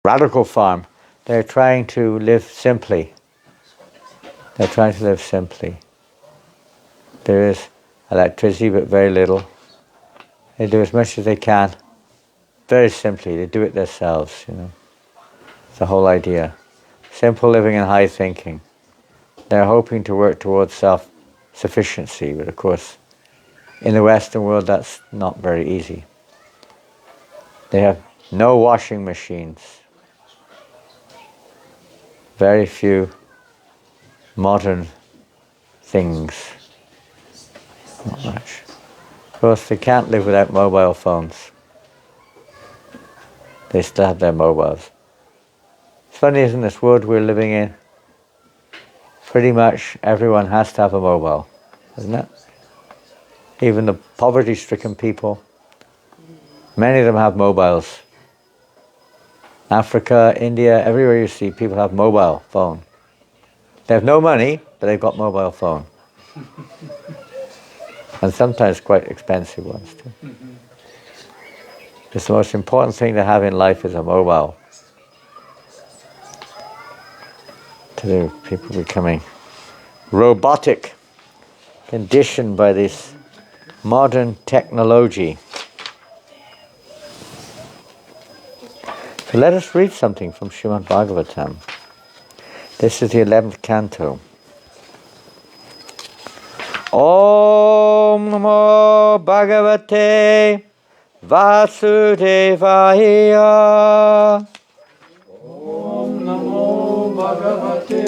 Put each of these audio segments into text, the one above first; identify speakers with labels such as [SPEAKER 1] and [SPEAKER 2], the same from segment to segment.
[SPEAKER 1] radical farm. They're trying to live simply. They're trying to live simply. There is electricity, but very little. They do as much as they can. Very simply, they do it themselves, It's the whole idea. Simple living and high thinking. They're hoping to work towards self-sufficiency, but of course, in the Western world, that's not very easy. They have no washing machines. Very few modern things. Not much. Of course, they can't live without mobile phones. They still have their mobiles. It's funny, isn't this world we're living in? Pretty much everyone has to have a mobile, isn't it? Even the poverty-stricken people, many of them have mobiles. Africa, India, everywhere you see, people have mobile phone. They have no money, but they've got mobile phone. And sometimes quite expensive ones too. It's the most important thing to have in life is a mobile. Today people becoming robotic, conditioned by this modern technology. So let us read something from Srimad Bhagavatam. This is the 11th canto. Om Namo Bhagavate Vasudevaya.
[SPEAKER 2] Om Namo Bhagavate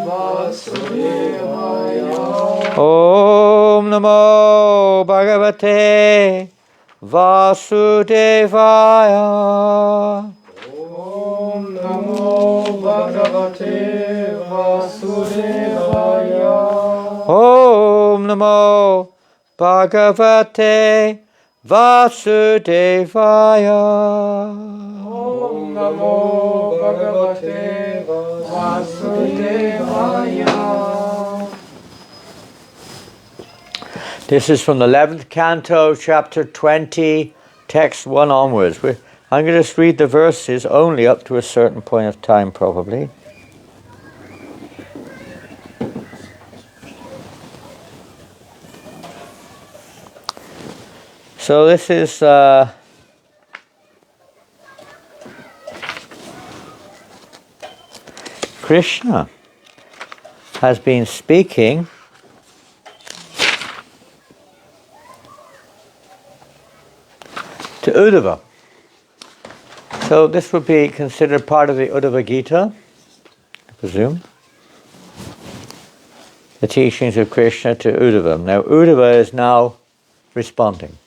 [SPEAKER 2] Vasudevaya.
[SPEAKER 1] Om Namo Bhagavate Vasudevaya.
[SPEAKER 2] Om Namo Bhagavate Vasudevaya.
[SPEAKER 1] Om Namo Bhagavate Vasudevaya.
[SPEAKER 2] Om Namo Bhagavate Vasudevaya.
[SPEAKER 1] This is from the 11th canto, chapter 20, text 1 onwards. I'm going to just read the verses only up to a certain point of time, probably. So this is Krishna has been speaking to Uddhava. So this would be considered part of the Uddhava Gita, I presume. The teachings of Krishna to Uddhava. Now Uddhava is now responding.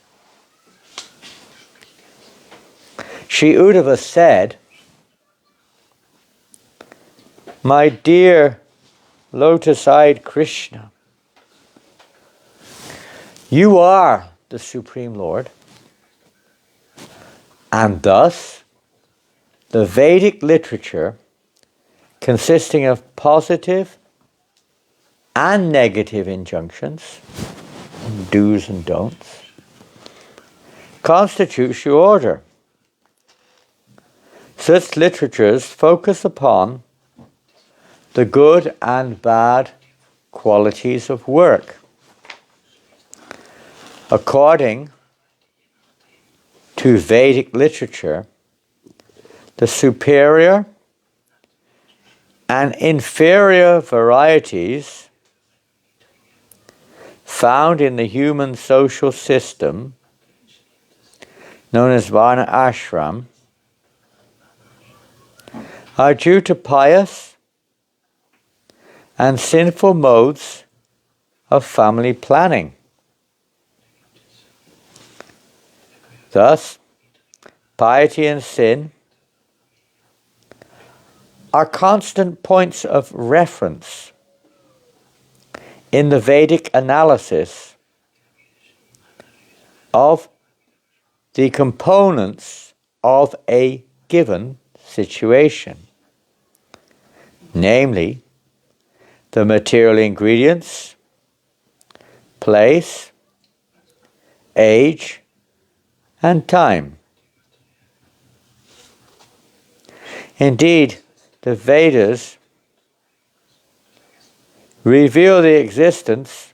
[SPEAKER 1] Shri Uddhava said, "My dear lotus-eyed Krishna, you are the Supreme Lord, and thus the Vedic literature, consisting of positive and negative injunctions, do's and don'ts, constitutes your order. Such literatures focus upon the good and bad qualities of work. According to Vedic literature, the superior and inferior varieties found in the human social system, known as Varna Ashram, are due to pious and sinful modes of family planning. Thus, piety and sin are constant points of reference in the Vedic analysis of the components of a given situation, namely the material ingredients, place, age, and time. Indeed, the Vedas reveal the existence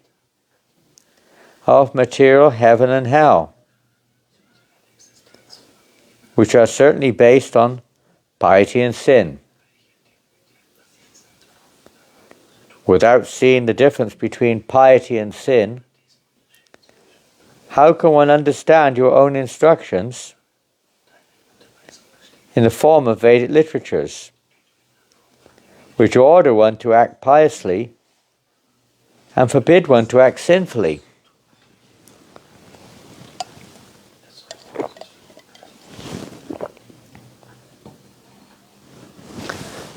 [SPEAKER 1] of material heaven and hell, which are certainly based on piety and sin. Without seeing the difference between piety and sin, how can one understand your own instructions in the form of Vedic literatures, which order one to act piously and forbid one to act sinfully?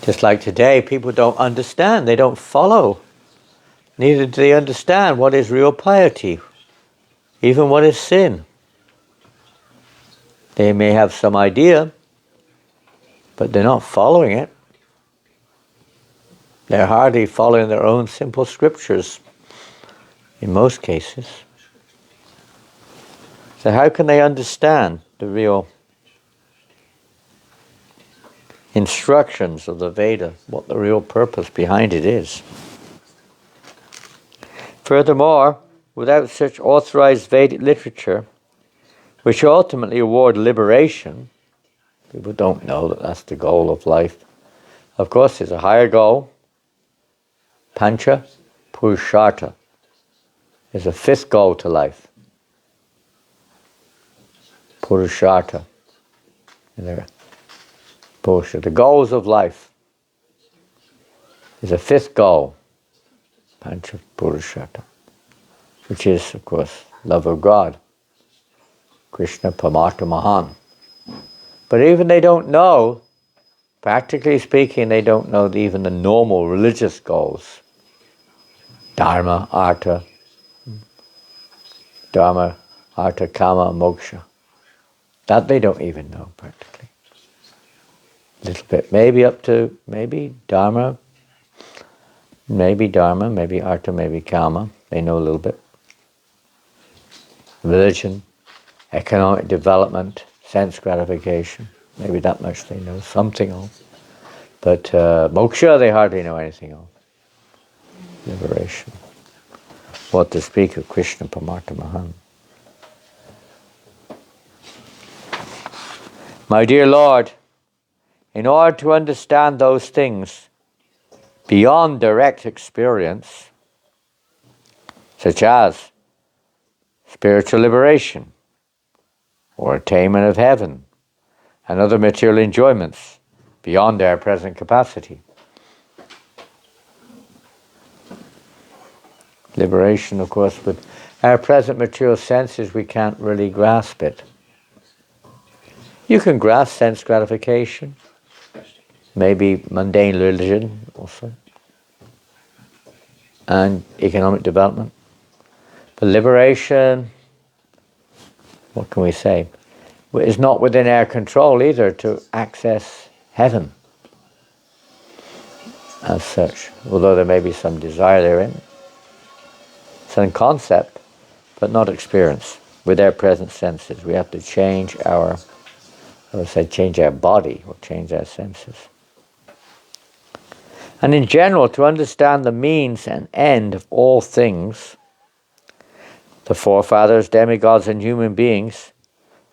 [SPEAKER 1] Just like today, people don't understand, they don't follow. Neither do they understand what is real piety, even what is sin. They may have some idea, but they're not following it. They're hardly following their own simple scriptures, in most cases. So how can they understand the real instructions of the Veda, what the real purpose behind it is? Furthermore, without such authorized Vedic literature, which ultimately award liberation, people don't know that that's the goal of life. Of course, there's a higher goal. Pancha Purushartha is a fifth goal to life. Purushartha. The goals of life is a fifth goal. Pancha Purushartha, which is, of course, love of God. Krishna Paramatmahan. But even they don't know, practically speaking, they don't know even the normal religious goals. Dharma, Artha, Kama, Moksha. That they don't even know practically. A little bit, maybe up to, Dharma, maybe Artha, maybe Kama. They know a little bit. Religion, economic development, sense gratification. Maybe that much they know, something of. But moksha, they hardly know anything of. Liberation. What to speak of Krishna Paramatmahan. My dear Lord, in order to understand those things beyond direct experience, such as spiritual liberation, or attainment of heaven, and other material enjoyments beyond our present capacity. Liberation, of course, with our present material senses, we can't really grasp it. You can grasp sense gratification, maybe mundane religion also, and economic development. But liberation, what can we say? It's not within our control either to access heaven as such, although there may be some desire therein. Some concept, but not experience with our present senses. We have to change our body or change our senses. And in general, to understand the means and end of all things, the forefathers, demigods, and human beings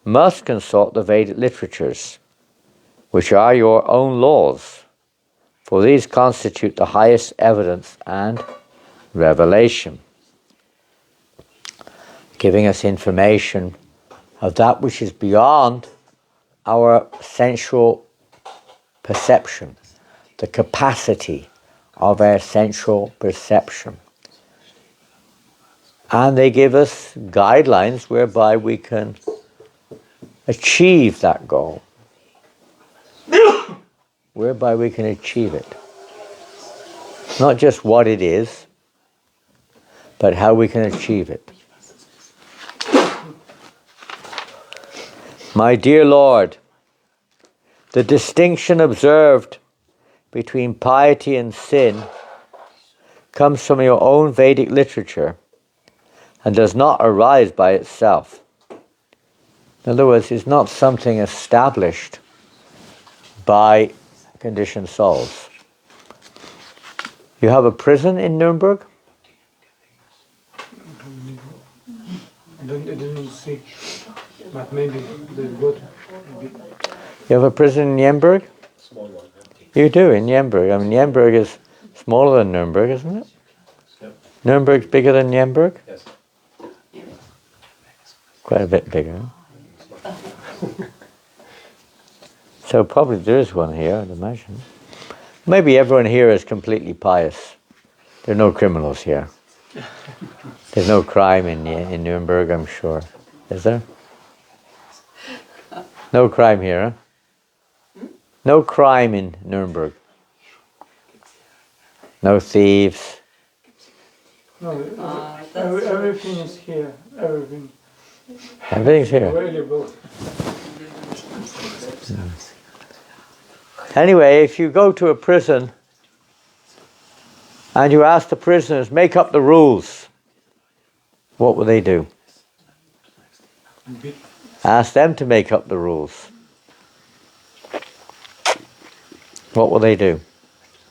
[SPEAKER 1] must consult the Vedic literatures, which are your own laws, for these constitute the highest evidence and revelation, giving us information of that which is beyond our sensual perception, the capacity of our sensual perception. And they give us guidelines whereby we can achieve that goal, whereby we can achieve it. Not just what it is, but how we can achieve it. My dear Lord, the distinction observed between piety and sin comes from your own Vedic literature and does not arise by itself. In other words, it's not something established by conditioned souls. You have a prison in Nurnberg?
[SPEAKER 2] I didn't see, but maybe they've got a bit.
[SPEAKER 1] You have a prison in Nurnberg?
[SPEAKER 3] Small one.
[SPEAKER 1] You do, in Nurnberg. I mean, Nurnberg is smaller than Nuremberg, isn't it?
[SPEAKER 3] Yep.
[SPEAKER 1] Nuremberg's bigger than Nuremberg?
[SPEAKER 3] Yes.
[SPEAKER 1] Quite a bit bigger. So probably there is one here, I'd imagine. Maybe everyone here is completely pious. There are no criminals here. There's no crime in Nuremberg, I'm sure. Is there? No crime here, huh? No crime in Nuremberg. No thieves.
[SPEAKER 2] No, everything is here. Everything
[SPEAKER 1] Everything's here.
[SPEAKER 2] available.
[SPEAKER 1] Anyway, if you go to a prison and you ask the prisoners, make up the rules, what will they do? Ask them to make up the rules. What will they do?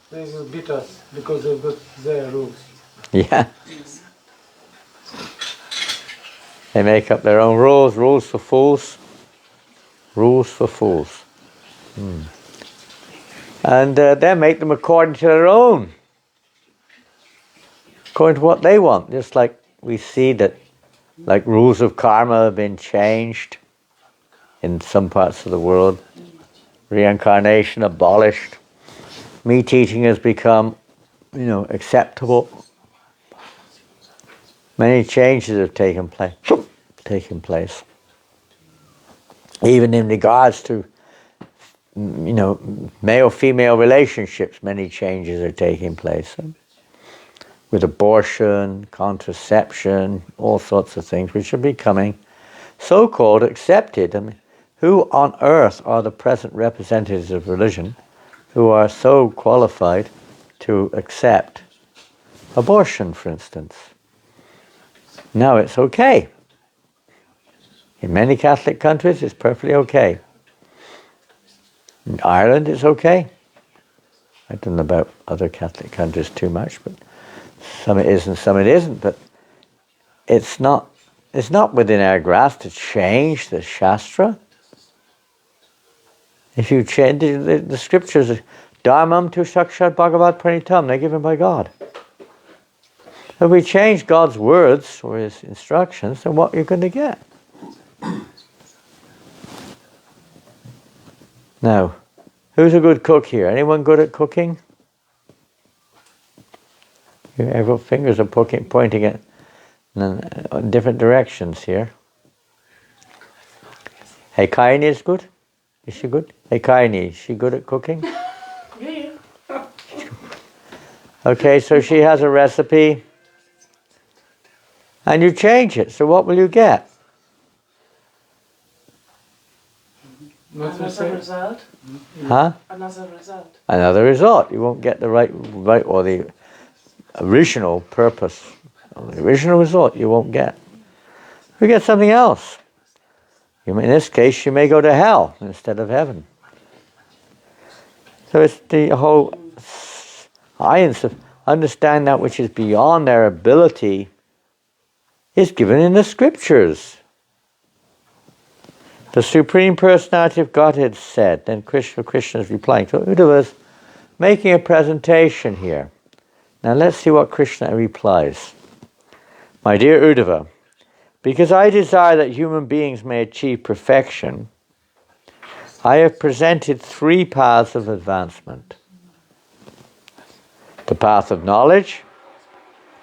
[SPEAKER 2] They will beat us because they've got their rules.
[SPEAKER 1] Yeah. They make up their own rules, rules for fools. Rules for fools. And they make them according to their own. According to what they want. Just like we see that like rules of karma have been changed in some parts of the world. Reincarnation abolished. Meat eating has become, acceptable. Many changes have taken place. Even in regards to, male-female relationships, many changes are taking place. With abortion, contraception, all sorts of things which are becoming so-called accepted. I mean, who on earth are the present representatives of religion who are so qualified to accept abortion, for instance? Now it's okay. In many Catholic countries, it's perfectly okay. In Ireland, it's okay. I don't know about other Catholic countries too much, but some it is and some it isn't. But it's not within our grasp to change the Shastra. If you change the scriptures, Dharmam tu sakshat bhagavat pranitam, they're given by God. If we change God's words or His instructions, then what are you going to get? Now, who's a good cook here? Anyone good at cooking? Everyone's fingers are pointing at different directions here. Hey, Kaini is good? Is she good? Hey, Kaini, is she good at cooking?
[SPEAKER 4] Yeah.
[SPEAKER 1] Okay, so she has a recipe. And you change it, so what will you get?
[SPEAKER 2] Not the
[SPEAKER 4] Another
[SPEAKER 2] same.
[SPEAKER 4] result.
[SPEAKER 1] Huh?
[SPEAKER 4] Another result.
[SPEAKER 1] Another result. You won't get the right or the original purpose, or the original result you won't get. You get something else. In this case, you may go to hell instead of heaven. So it's the whole science of understand that which is beyond their ability is given in the scriptures. The Supreme Personality of Godhead said, then Krishna is replying. So Uddhava is making a presentation here. Now let's see what Krishna replies. My dear Uddhava, because I desire that human beings may achieve perfection, I have presented 3 paths of advancement. The path of knowledge,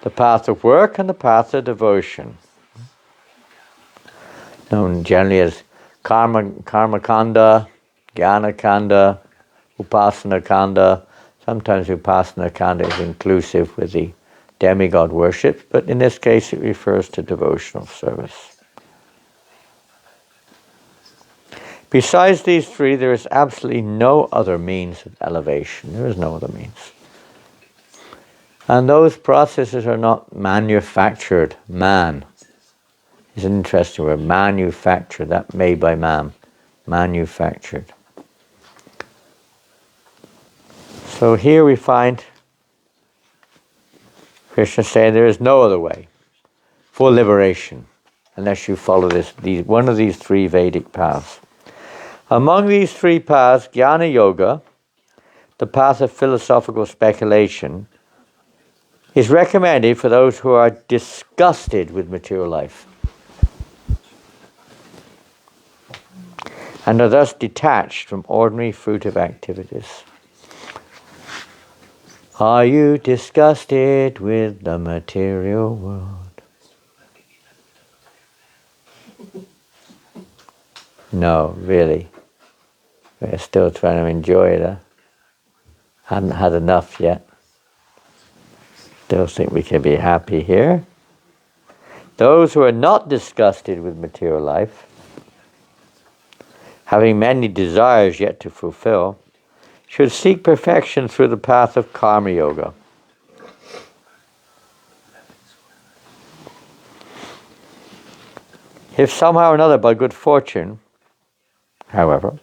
[SPEAKER 1] the path of work, and the path of devotion. Known generally as karma kanda, jnana kanda, upasana kanda. Sometimes upasana kanda is inclusive with the demigod worship, but in this case it refers to devotional service. Besides these 3, there is absolutely no other means of elevation. There is no other means. And those processes are not manufactured. Man is an interesting word. Manufactured, that made by man. Manufactured. So here we find Krishna saying there is no other way for liberation unless you follow one of these three Vedic paths. Among these three paths, Jnana Yoga, the path of philosophical speculation, is recommended for those who are disgusted with material life and are thus detached from ordinary fruitive activities. Are you disgusted with the material world? No, really. We're still trying to enjoy it. Huh? Hadn't had enough yet. Still think we can be happy here. Those who are not disgusted with material life, having many desires yet to fulfill, should seek perfection through the path of karma yoga. If somehow or another, by good fortune, however,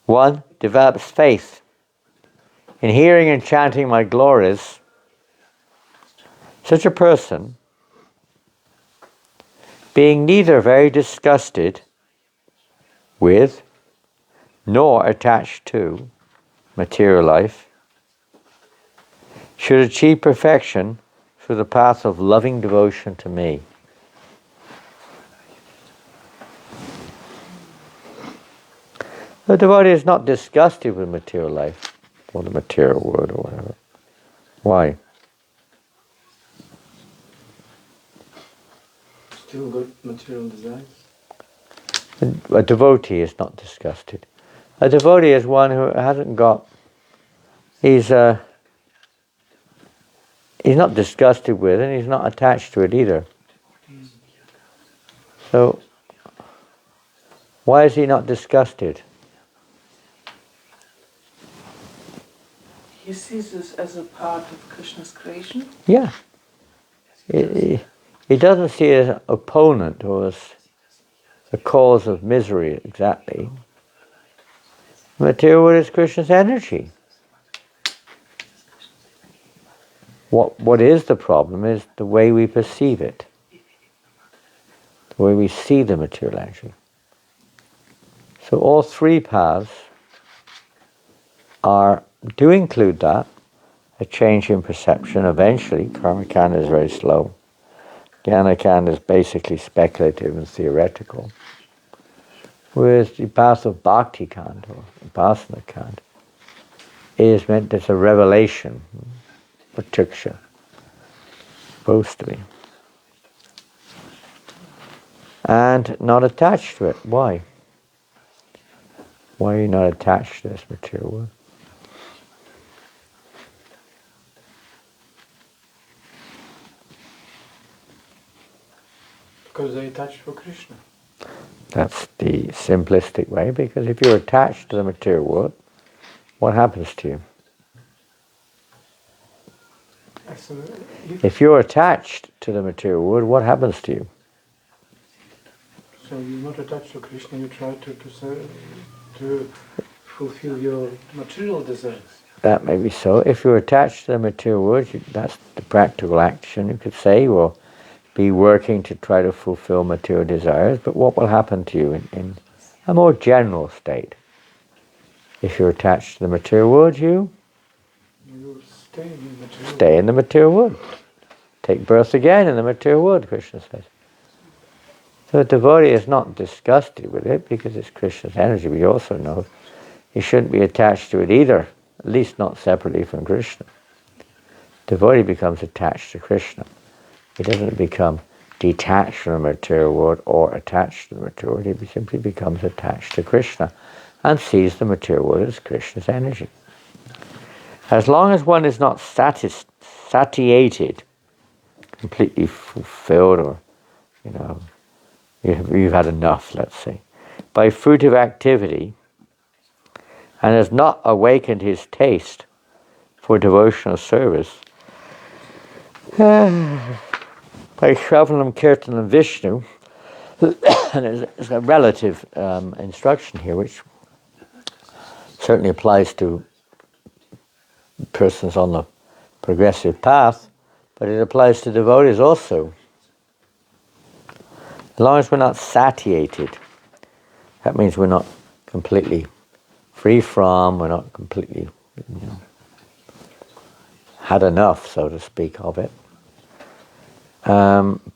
[SPEAKER 1] one develops faith in hearing and chanting my glories, such a person, being neither very disgusted with nor attached to material life, should achieve perfection through the path of loving devotion to me. The devotee is not disgusted with material life or the material world or whatever. Why?
[SPEAKER 2] Still got material desires?
[SPEAKER 1] A devotee is not disgusted. A devotee is one who hasn't got, he's not disgusted with it, and he's not attached to it either. So, why is he not disgusted?
[SPEAKER 4] He sees this as a part of Krishna's creation.
[SPEAKER 1] Yeah. He doesn't see it as an opponent or as a cause of misery exactly. Material world is Krishna's energy. What is the problem is the way we perceive it, the way we see the material energy. So all three paths do include that, a change in perception. Eventually, karma kanda is very slow. Jnana kanda is basically speculative and theoretical. Whereas the path of bhakti kanda, or upasana kanda, is meant as a revelation, pratiksha, supposed to be. And not attached to it. Why? Why are you not attached to this material world?
[SPEAKER 2] Because they attach for Krishna.
[SPEAKER 1] That's the simplistic way, because if you're attached to the material world, what happens to you? If you're attached to the material world, what happens to you?
[SPEAKER 2] So you're not attached to Krishna, you try to fulfill your material desires.
[SPEAKER 1] That may be so. If you're attached to the material world, that's the practical action, you could say. You will be working to try to fulfill material desires, but what will happen to you in a more general state? If you're attached to the material world, you stay in the material world. Take birth again in the material world, Krishna says. So the devotee is not disgusted with it because it's Krishna's energy. We also know he shouldn't be attached to it either, at least not separately from Krishna. Devotee becomes attached to Krishna. He doesn't become detached from the material world or attached to the material world. He simply becomes attached to Krishna and sees the material world as Krishna's energy. As long as one is not satiated, completely fulfilled, or you've had enough, let's say, by fruitive activity, and has not awakened his taste for devotional service, by Shravanam, Kirtanam, Vishnu, and there's a relative instruction here which certainly applies to persons on the progressive path, but it applies to devotees also. As long as we're not satiated, that means we're not completely free from, we're not completely, had enough, so to speak, of it,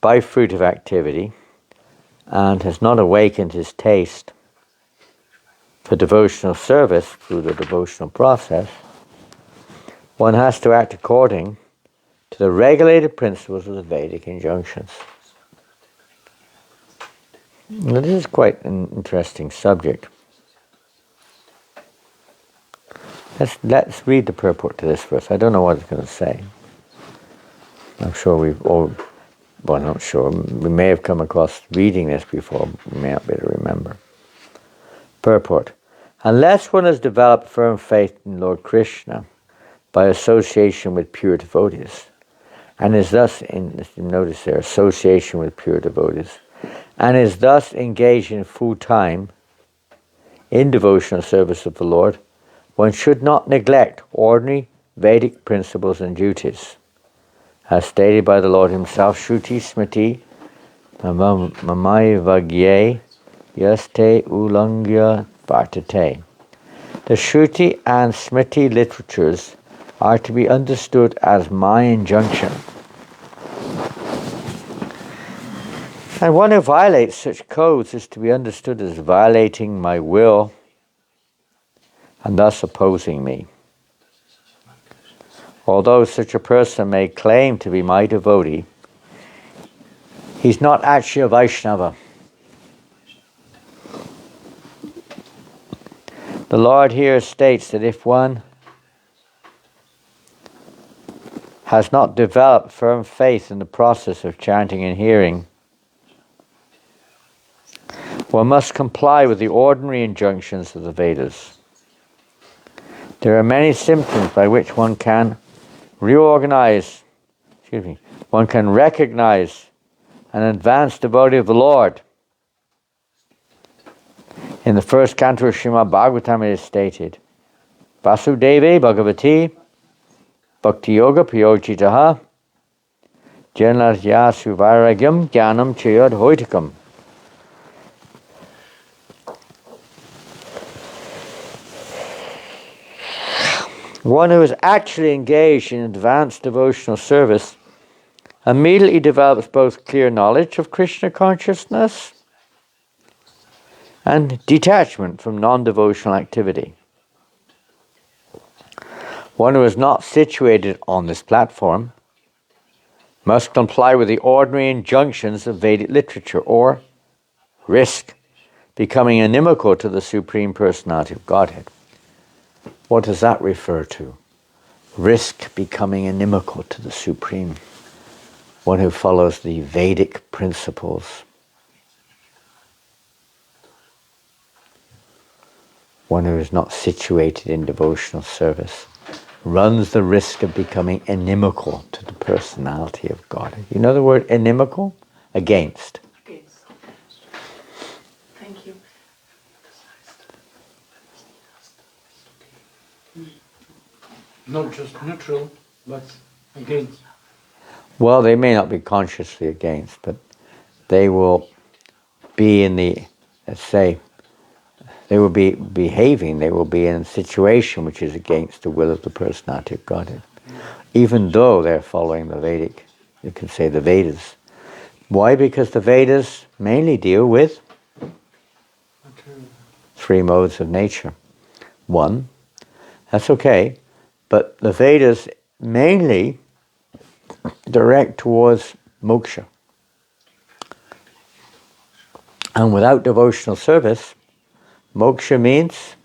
[SPEAKER 1] by fruit of activity, and has not awakened his taste for devotional service through the devotional process, one has to act according to the regulated principles of the Vedic injunctions. Now, this is quite an interesting subject. Let's read the purport to this verse. I don't know what it's going to say. I'm sure not sure. We may have come across reading this before. We may not be able to remember. Purport. Unless one has developed firm faith in Lord Krishna by association with pure devotees, and is thus, notice there, association with pure devotees, and is thus engaged in full time in devotional service of the Lord, one should not neglect ordinary Vedic principles and duties. As stated by the Lord himself, Shruti Smriti Mamayavagye Yaste Ulangya Vartate. The Shruti and Smriti literatures are to be understood as my injunction. And one who violates such codes is to be understood as violating my will and thus opposing me. Although such a person may claim to be my devotee, he's not actually a Vaishnava. The Lord here states that if one has not developed firm faith in the process of chanting and hearing, one must comply with the ordinary injunctions of the Vedas. There are many symptoms by which one can recognize an advanced devotee of the Lord. In the first canto of Srimad Bhagavatam it is stated, Vasudeve Bhagavati Bhakti Yoga Priyojitaha Janasya Suvairagyam Jnanam Chayad Hoitikam. One who is actually engaged in advanced devotional service immediately develops both clear knowledge of Krishna consciousness and detachment from non-devotional activity. One who is not situated on this platform must comply with the ordinary injunctions of Vedic literature, or risk becoming inimical to the Supreme Personality of Godhead. What does that refer to? Risk becoming inimical to the Supreme. One who follows the Vedic principles. One who is not situated in devotional service runs the risk of becoming inimical to the personality of God. You know the word inimical? Against.
[SPEAKER 4] Against. Thank you.
[SPEAKER 2] Not just neutral, but against.
[SPEAKER 1] Well, they may not be consciously against, but they will be in the, let's say, they will be behaving, they will be in a situation which is against the will of the personality of Godhead. Even though they're following the Vedic, you can say the Vedas. Why? Because the Vedas mainly deal with three modes of nature. One, that's okay, but the Vedas mainly direct towards moksha. And without devotional service, moksha means?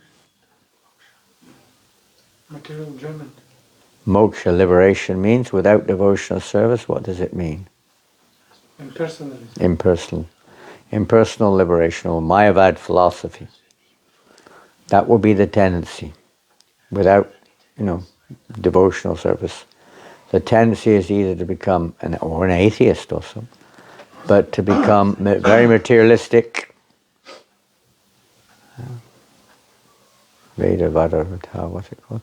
[SPEAKER 2] Material enjoyment.
[SPEAKER 1] Moksha, liberation, means without devotional service. What does it mean?
[SPEAKER 2] Impersonalism.
[SPEAKER 1] Impersonal liberation, or Mayavad philosophy. That will be the tendency. Without, devotional service. The tendency is either to become an atheist also, but to become very materialistic. Veda Vada, what's it called?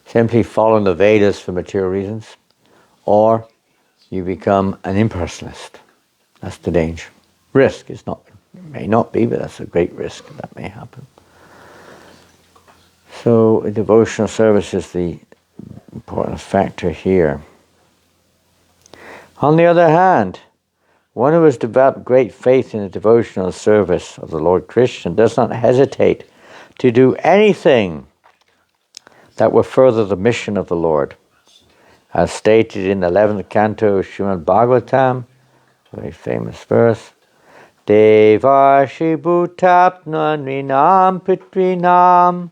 [SPEAKER 1] simply following the Vedas for material reasons, or you become an impersonalist. That's the danger. Risk is not, it may not be, but that's a great risk that may happen. So devotional service is the important factor here. On the other hand, one who has developed great faith in the devotional service of the Lord Krishna does not hesitate to do anything that will further the mission of the Lord. As stated in the 11th canto of Srimad Bhagavatam, a very famous verse, Devarshi bhutapna nrinam pitrinam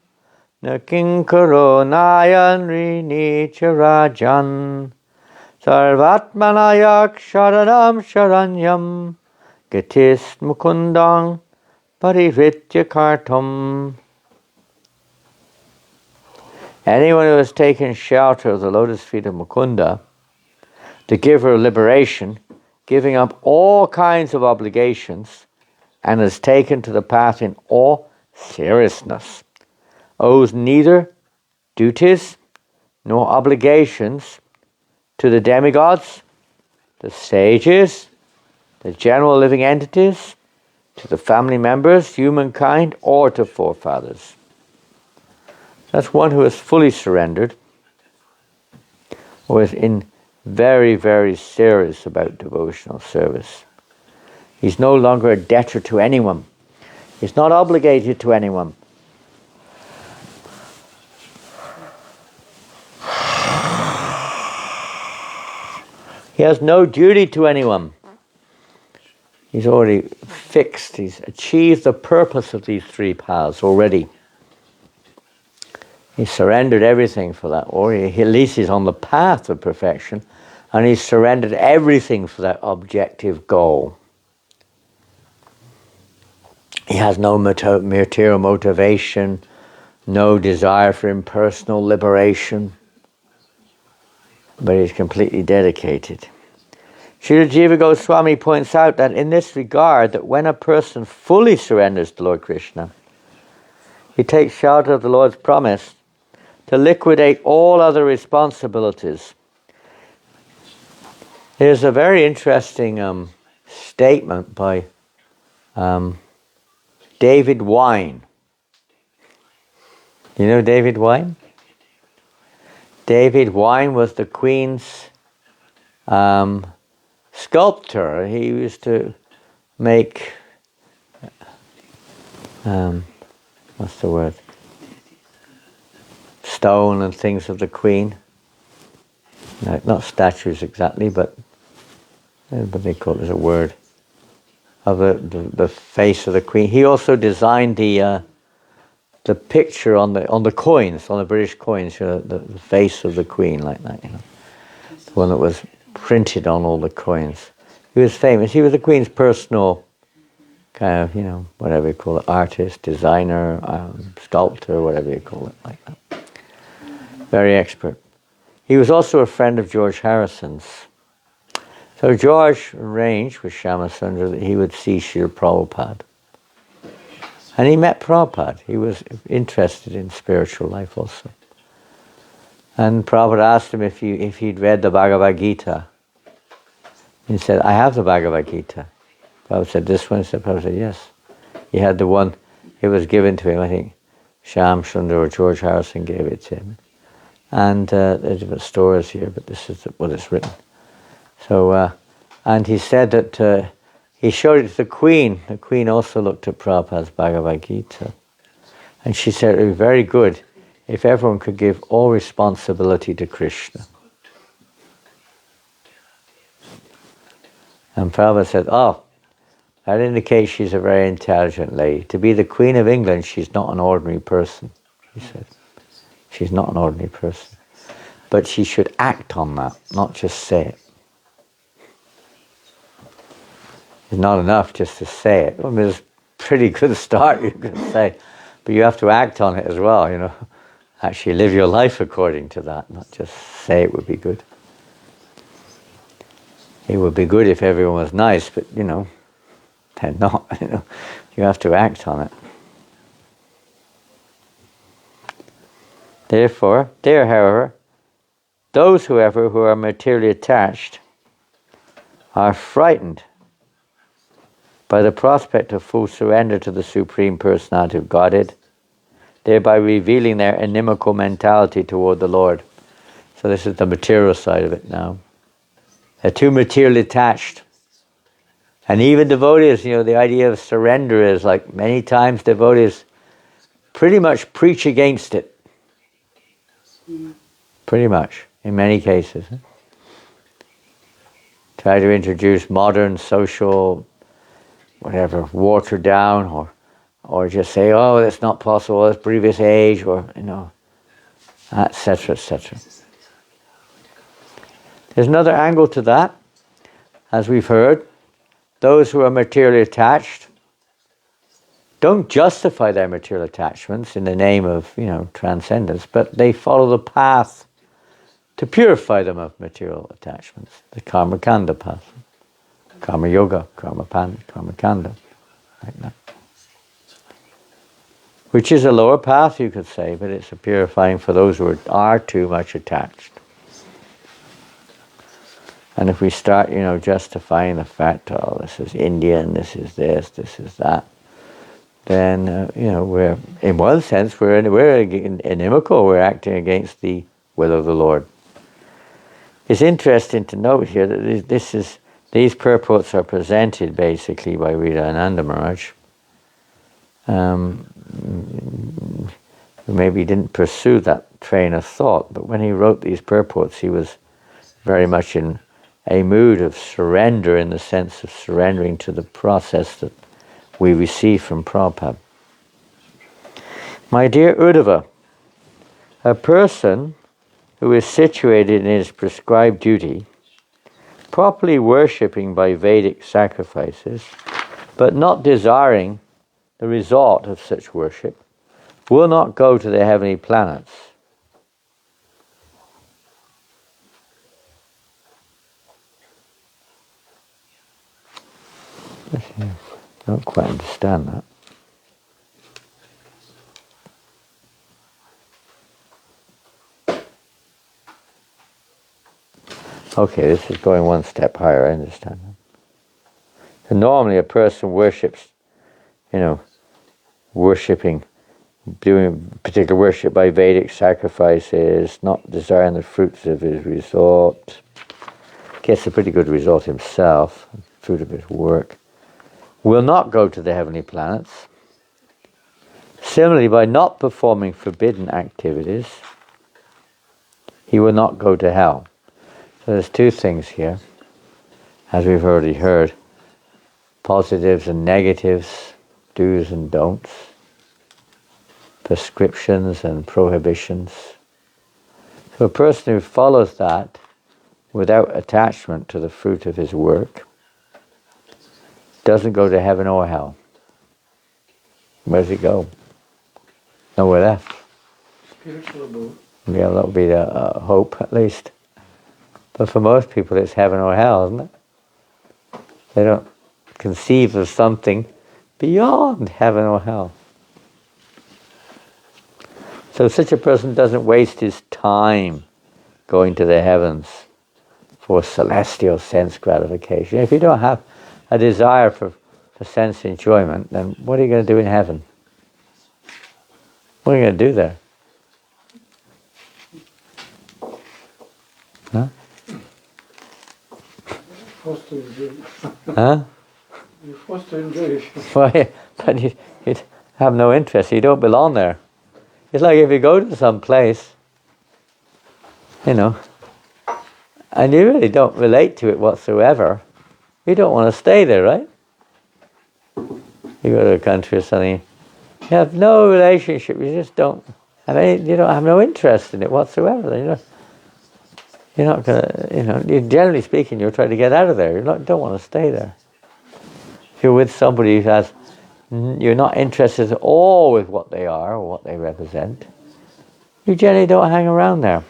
[SPEAKER 1] na kinkaro nayan rini charajan sarvatmanayak sharanam sharanyam gatis mukundang parivritya kartam. Anyone who has taken shelter of the lotus feet of Mukunda, the giver of liberation, giving up all kinds of obligations, and has taken to the path in all seriousness, owes neither duties nor obligations to the demigods, the sages, the general living entities, to the family members, humankind, or to forefathers. That's one who is fully surrendered, or is in very, very serious about devotional service. He's no longer a debtor to anyone. He's not obligated to anyone. He has no duty to anyone. He's already fixed. He's achieved the purpose of these three paths already. He surrendered everything for that, or at least he's on the path of perfection, and he's surrendered everything for that objective goal. He has no material motivation, no desire for impersonal liberation, but he's completely dedicated. Srila Jiva Goswami points out that in this regard, that when a person fully surrenders to Lord Krishna, he takes shelter of the Lord's promise to liquidate all other responsibilities. There's a very interesting statement by David Wine. You know David Wine? David Wine was the Queen's sculptor. He used to make, what's the word? Stone and things of the Queen. Not statues exactly, but what they call it, there's a word. Of the face of the Queen. He also designed the picture on the coins, on the British coins, the face of the Queen, like that, the one that was printed on all the coins. He was famous. He was the Queen's personal kind of, whatever you call it, artist, designer, sculptor, whatever you call it, like that. Very expert. He was also a friend of George Harrison's. So George arranged with Shyamasundar that he would see Srila Prabhupada. And he met Prabhupada. He was interested in spiritual life also. And Prabhupada asked him if he'd read the Bhagavad Gita. He said, I have the Bhagavad Gita. Prabhupada said, this one? Prabhupada said, yes. He had the one, it was given to him, I think Shyam Sundar or George Harrison gave it to him. And there's different stories here, but this is what it's written. So, and he said that he showed it to the Queen. The Queen also looked at Prabhupada's Bhagavad Gita. And she said it would be very good if everyone could give all responsibility to Krishna. And Prabhupada said, oh, that indicates she's a very intelligent lady. To be the Queen of England, she's not an ordinary person, he said. She's not an ordinary person. But she should act on that, not just say it. It's not enough just to say it. I mean, it's a pretty good start, you could say. But you have to act on it as well, Actually live your life according to that, not just say it would be good. It would be good if everyone was nice, but, they're not. You have to act on it. Therefore, there, however, those, however, who are materially attached are frightened by the prospect of full surrender to the Supreme Personality of Godhead, thereby revealing their inimical mentality toward the Lord. So this is the material side of it now. They're too materially attached. And even devotees, the idea of surrender is like many times devotees pretty much preach against it. Pretty much, in many cases. Try to introduce modern social, whatever, watered down, or just say, oh, that's not possible, it's previous age, or, etc., etc. There's another angle to that, as we've heard. Those who are materially attached don't justify their material attachments in the name of, transcendence, but they follow the path to purify them of material attachments, the karma kanda path, karma yoga, karma kanda, like that. Which is a lower path, you could say, but it's a purifying for those who are too much attached. And if we start, justifying the fact, oh, this is Indian, this is this is that, then, we're, in one sense, we're inimical, we're acting against the will of the Lord. It's interesting to note here that these purports are presented basically by Ananda Maharaj. Maybe he didn't pursue that train of thought, but when he wrote these purports, he was very much in a mood of surrender, in the sense of surrendering to the process that we receive from Prabhupada. My dear Uddhava, a person who is situated in his prescribed duty, properly worshipping by Vedic sacrifices, but not desiring the result of such worship, will not go to the heavenly planets. I don't quite understand that. Okay, this is going one step higher, I understand that. So normally a person worships, doing particular worship by Vedic sacrifices, not desiring the fruits of his result, gets a pretty good result himself, fruit of his work, will not go to the heavenly planets. Similarly, by not performing forbidden activities, he will not go to hell. So there's two things here, as we've already heard, positives and negatives, do's and don'ts, prescriptions and prohibitions. So a person who follows that without attachment to the fruit of his work doesn't go to heaven or hell. Where does he go? Nowhere left.
[SPEAKER 2] Spiritual abode.
[SPEAKER 1] Yeah, that would be the hope, at least. But for most people, it's heaven or hell, isn't it? They don't conceive of something beyond heaven or hell. So such a person doesn't waste his time going to the heavens for celestial sense gratification. If you don't have a desire for sense enjoyment, then what are you going to do in heaven? What are you going to do there? Huh?
[SPEAKER 2] Forced to enjoy.
[SPEAKER 1] Huh?
[SPEAKER 2] You're forced to enjoy it.
[SPEAKER 1] Well, but you have no interest. You don't belong there. It's like if you go to some place, and you really don't relate to it whatsoever, you don't want to stay there, right? You go to a country or something, you have no relationship. You just don't have any. You don't have no interest in it whatsoever. You're not gonna. Generally speaking, you're trying to get out of there. You don't want to stay there. If you're with somebody who has, you're not interested at all with what they are or what they represent, you generally don't hang around there.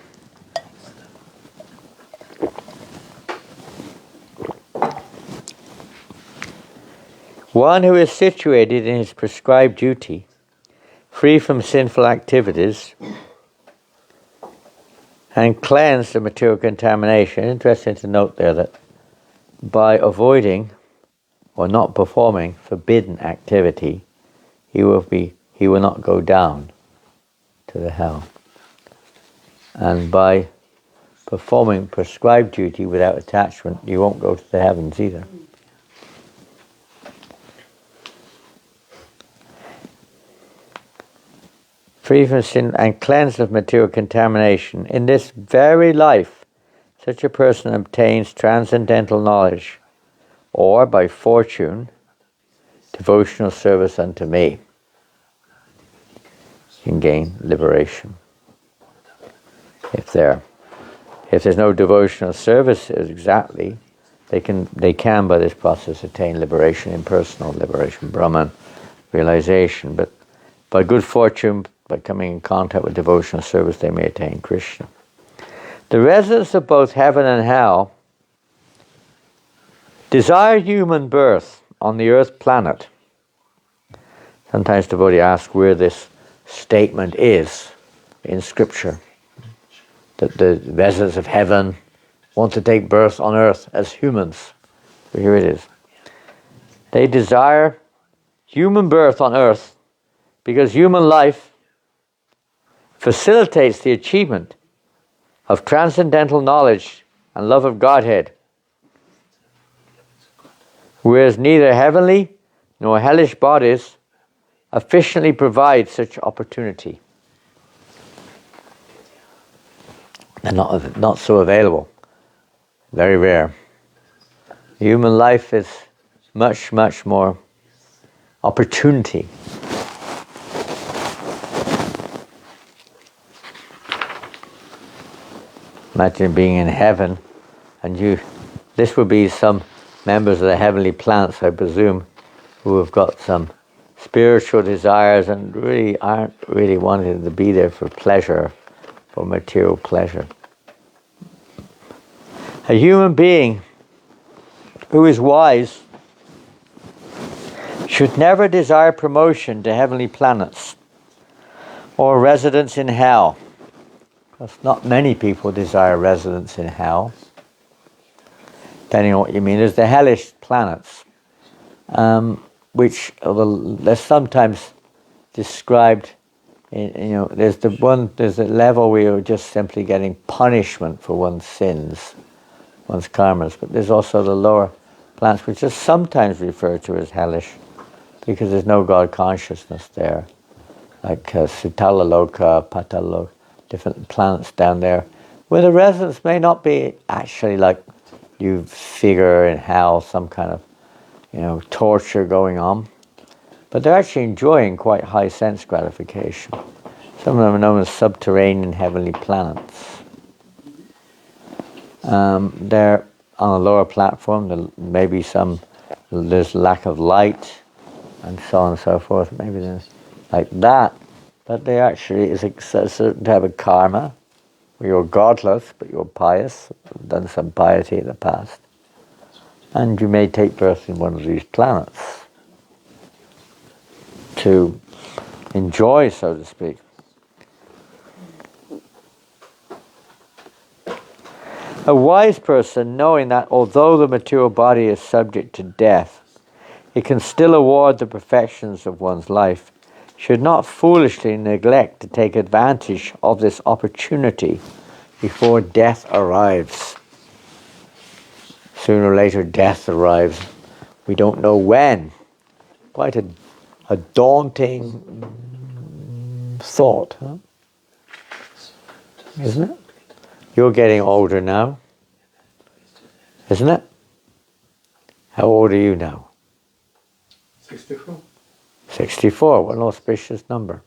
[SPEAKER 1] One who is situated in his prescribed duty, free from sinful activities, and cleanse the material contamination. Interesting to note there that by avoiding or not performing forbidden activity, he will not go down to the hell. And by performing prescribed duty without attachment, you won't go to the heavens either. Free from sin and cleansed of material contamination. In this very life, such a person obtains transcendental knowledge, or by fortune, devotional service unto me. You can gain liberation. If there's no devotional service exactly, they can by this process attain liberation, impersonal liberation, Brahman realization. But by good fortune, by coming in contact with devotional service, they may attain Krishna. The residents of both heaven and hell desire human birth on the earth planet. Sometimes devotee asks where this statement is in scripture, that the residents of heaven want to take birth on earth as humans. So here it is. They desire human birth on earth because human life facilitates the achievement of transcendental knowledge and love of Godhead, whereas neither heavenly nor hellish bodies efficiently provide such opportunity. They're not so available. Very rare. Human life is much, much more opportunity. Imagine being in heaven, and this would be some members of the heavenly planets, I presume, who have got some spiritual desires and really aren't really wanting to be there for pleasure, for material pleasure. A human being who is wise should never desire promotion to heavenly planets or residence in hell. Because not many people desire residence in hell. Depending on what you mean, there's the hellish planets, which they're sometimes described in, there's a level where you're just simply getting punishment for one's sins, one's karmas, but there's also the lower planets, which are sometimes referred to as hellish, because there's no God consciousness there, like Sutala Loka, Patala Loka, different planets down there, where the residents may not be actually like you figure in hell, some kind of torture going on, but they're actually enjoying quite high sense gratification. Some of them are known as subterranean heavenly planets. They're on a lower platform. There may be there's lack of light, and so on and so forth. Maybe there's like that, but they actually is a certain type of karma where you're godless, but you're pious, done some piety in the past, and you may take birth in one of these planets to enjoy, so to speak. A wise person, knowing that although the material body is subject to death, it can still award the perfections of one's life, should not foolishly neglect to take advantage of this opportunity before death arrives. Sooner or later death arrives. We don't know when. Quite a daunting thought, huh? Isn't it? You're getting older now, isn't it? How old are you now?
[SPEAKER 2] 64.
[SPEAKER 1] 64, what an auspicious number.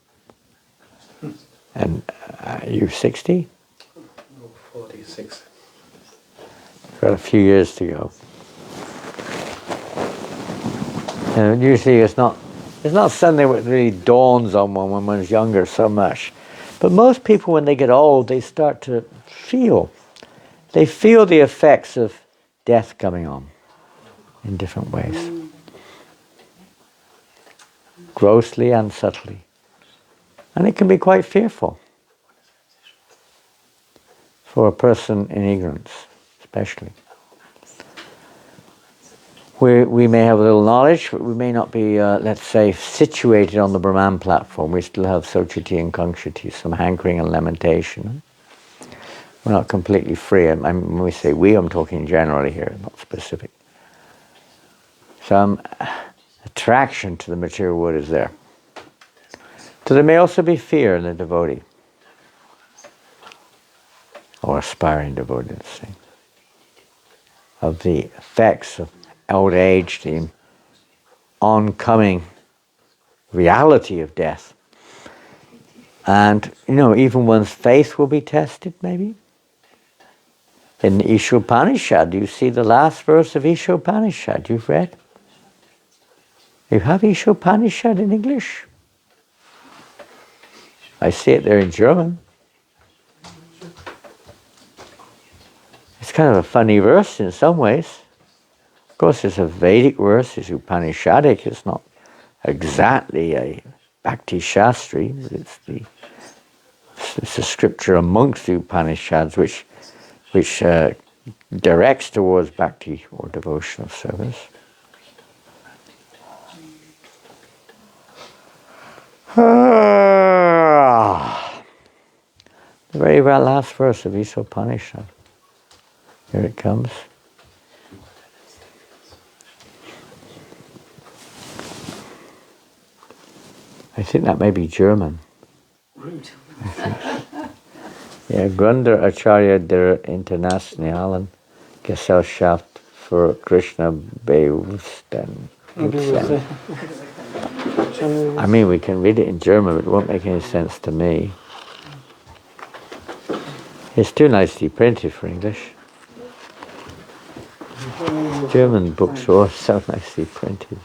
[SPEAKER 1] And are you 60?
[SPEAKER 2] No, 46.
[SPEAKER 1] Got a few years to go. And usually it's not something that really dawns on one when one's younger so much. But most people, when they get old, they start to feel the effects of death coming on in different ways. Grossly and subtly. And it can be quite fearful. for a person in ignorance, especially. We may have a little knowledge, but we may not be, let's say, situated on the Brahman platform. We still have Sochiti and Kangshiti, some hankering and lamentation. We're not completely free. When we say we, I'm talking generally here, not specific. Some attraction to the material world is there. So there may also be fear in the devotee, or aspiring devotee, let's say, of the effects of old age, the oncoming reality of death. And, even one's faith will be tested, maybe. In Ishopanishad, you see the last verse of Ishopanishad you've read? You have Ishopanishad in English? I see it there in German. It's kind of a funny verse in some ways. Of course, it's a Vedic verse, it's Upanishadic, it's not exactly a Bhakti Shastri, but it's a scripture amongst the Upanishads which directs towards Bhakti or devotional service. The very last verse of Ishopanishad. Here it comes. I think that may be German. Ja, Gründer Acharya der Internationalen Gesellschaft für Krishna Bewusstsein. I mean, we can read it in German, but it won't make any sense to me. It's too nicely printed for English. German books are all so nicely printed.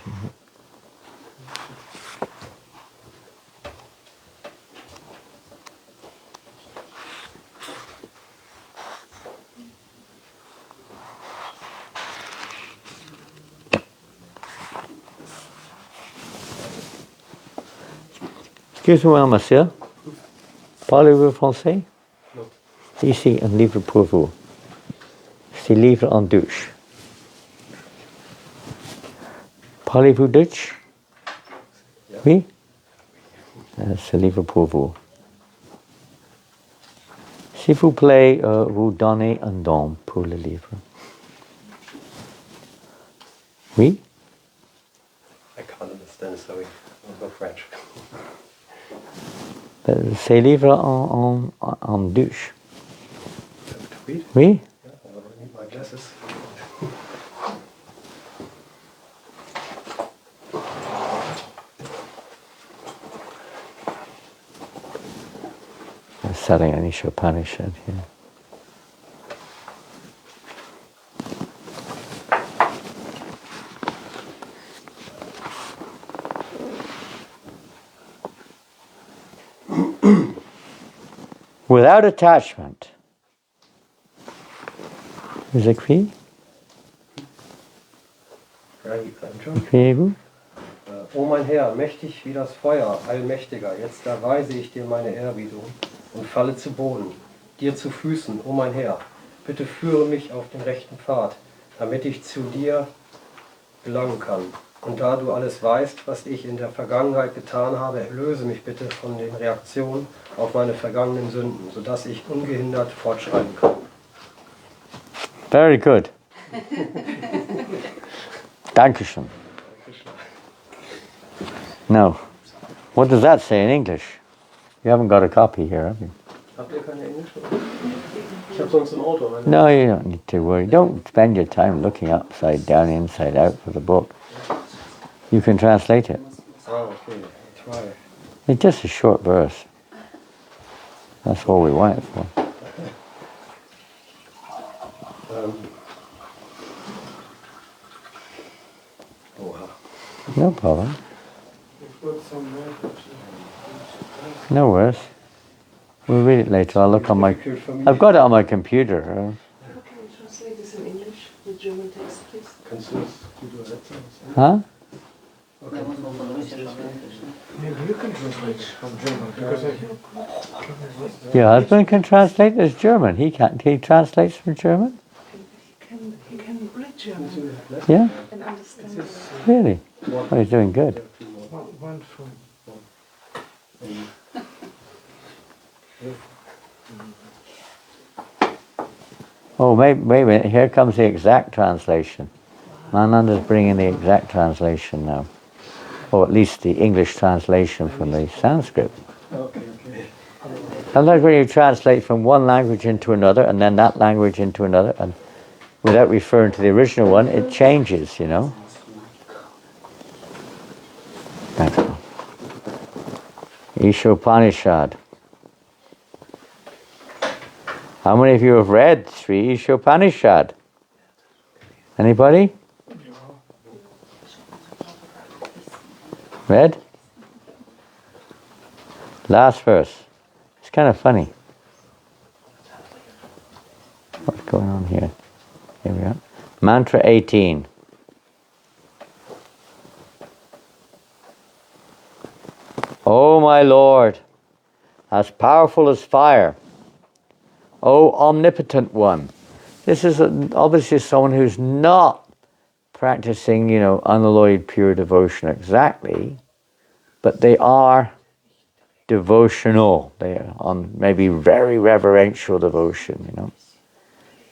[SPEAKER 1] Excusez-moi, monsieur. Parlez-vous français?
[SPEAKER 3] Non.
[SPEAKER 1] Ici, un livre pour vous. C'est livre en douche. Parlez-vous Dutch? Oui? C'est livre pour vous. S'il vous plaît, vous donnez un don pour le livre. Oui?
[SPEAKER 3] I can't understand, sorry. I'm not French.
[SPEAKER 1] C'est livre en douche.
[SPEAKER 3] To read?
[SPEAKER 1] Oui?
[SPEAKER 3] Yeah, I need my glasses.
[SPEAKER 1] I'm selling an Ishopanishad here. Without attachment. Vous écrivez? Écrivez-vous?
[SPEAKER 3] O mein Herr, mächtig wie das Feuer, allmächtiger, jetzt erweise ich dir meine Ehrerbietung und falle zu Boden, dir zu Füßen, o mein Herr, bitte führe mich auf den rechten Pfad, damit ich zu dir gelangen kann. Und da du alles weißt, was ich in der Vergangenheit getan habe, erlöse mich bitte von den Reaktionen auf meine vergangenen Sünden, sodass ich ungehindert fortschreiten kann.
[SPEAKER 1] Very good. Dankeschön. No. What does that say in English? You haven't got a copy here, have you?
[SPEAKER 3] Habt ihr keine Englische? Ich habe sonst im Auto.
[SPEAKER 1] No, you don't need to worry. Don't spend your time looking upside down, inside out for the book. You can translate it.
[SPEAKER 3] Ah, okay. I'll try.
[SPEAKER 1] It's just a short verse. That's all we want it for. No problem. No worries. We'll read it later. I'll look on my... I've got it on my computer.
[SPEAKER 4] Can you translate this in English, the German text, please?
[SPEAKER 3] Kannst du das übersetzen?
[SPEAKER 1] Huh?
[SPEAKER 2] Maybe you can translate it from German, because I...
[SPEAKER 1] Your husband can translate as German. He can't. He translates from German.
[SPEAKER 4] He can read German
[SPEAKER 1] Yeah,
[SPEAKER 4] and understand it.
[SPEAKER 1] really. Oh, he's doing good.
[SPEAKER 2] One from...
[SPEAKER 1] Oh, wait a minute. Here comes the exact translation. Mananda's bringing the exact translation now. Or at least the English translation from the Sanskrit.
[SPEAKER 3] Okay.
[SPEAKER 1] Sometimes when you translate from one language into another, and then that language into another, and without referring to the original one, it changes, you know. That's all. Ishopanishad. How many of you have read Sri Ishopanishad? Anybody? Read? Last verse. It's kind of funny. What's going on here? Here we are. Mantra 18. O my Lord, as powerful as fire, O omnipotent one. This is obviously someone who's not practicing, unalloyed pure devotion exactly, but they are devotional. They are on maybe very reverential devotion,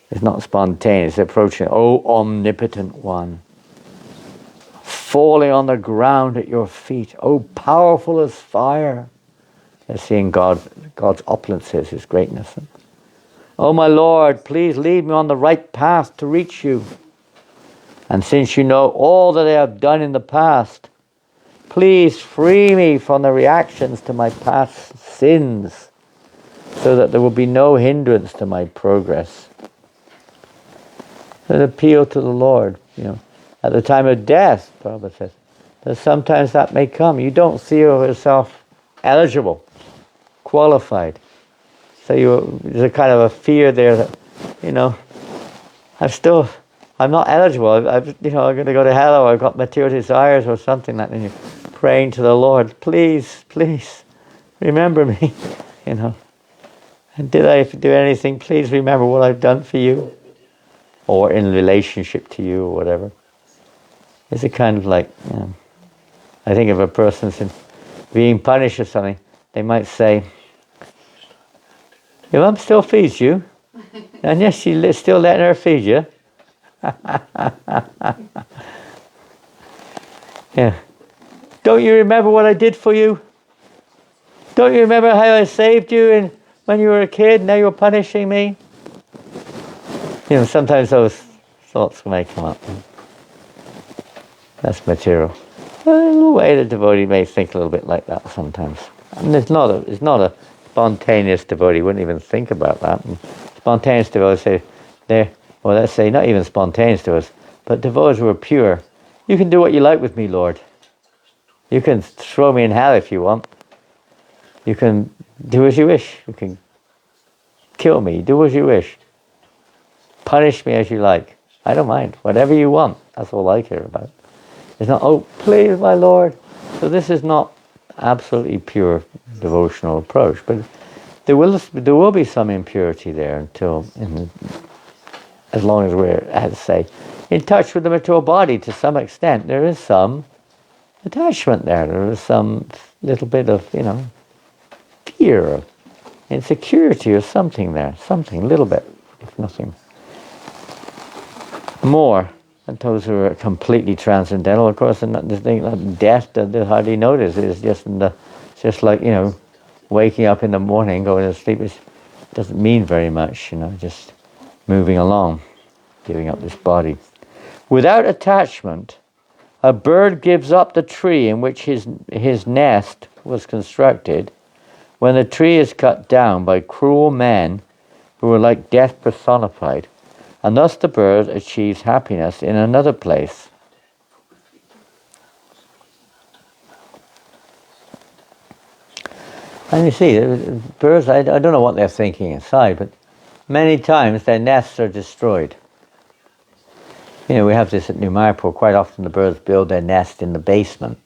[SPEAKER 1] It's not spontaneous. They're approaching, O omnipotent one, falling on the ground at your feet, O powerful as fire. They're seeing God's opulences, His greatness. Oh my Lord, please lead me on the right path to reach you. And since you know all that I have done in the past, please free me from the reactions to my past sins, so that there will be no hindrance to my progress. An appeal to the Lord, At the time of death, Prabhupada says, that sometimes that may come. You don't feel yourself eligible, qualified. So there's a kind of a fear there that, I'm not eligible. I'm going to go to hell, or I've got material desires or something like that. And you're praying to the Lord, please, remember me, And did I do anything? Please remember what I've done for you, or in relationship to you, or whatever. It's a kind of like, I think if a person's being punished or something, they might say, your mum still feeds you, and yes, she's still letting her feed you. Yeah. Don't you remember what I did for you? Don't you remember how I saved you when you were a kid? Now you're punishing me. Sometimes those thoughts may come up. That's material. Well, in a way, the devotee may think a little bit like that sometimes. And it's not a spontaneous devotee. Wouldn't even think about that. And spontaneous devotees say, let's say not even spontaneous to us, but devotees who are pure. You can do what you like with me, Lord. You can throw me in hell if you want. You can do as you wish. You can kill me. Do as you wish. Punish me as you like. I don't mind. Whatever you want. That's all I care about. It's not, oh, please, my Lord. So this is not absolutely pure devotional approach, but there will be some impurity there as long as we're, as I say, in touch with the material body to some extent. There is some attachment there. There is some little bit of, fear, of insecurity or something there. Something, a little bit, if nothing more. And those who are completely transcendental, of course, and the thing like death, they hardly notice. It's just like, waking up in the morning, going to sleep. It doesn't mean very much, just moving along, giving up this body. Without attachment, a bird gives up the tree in which his nest was constructed when the tree is cut down by cruel men who are like death personified, and thus the bird achieves happiness in another place. And you see, birds, I don't know what they're thinking inside, but many times their nests are destroyed. We have this at New Mayapur. Quite often the birds build their nest in the basement.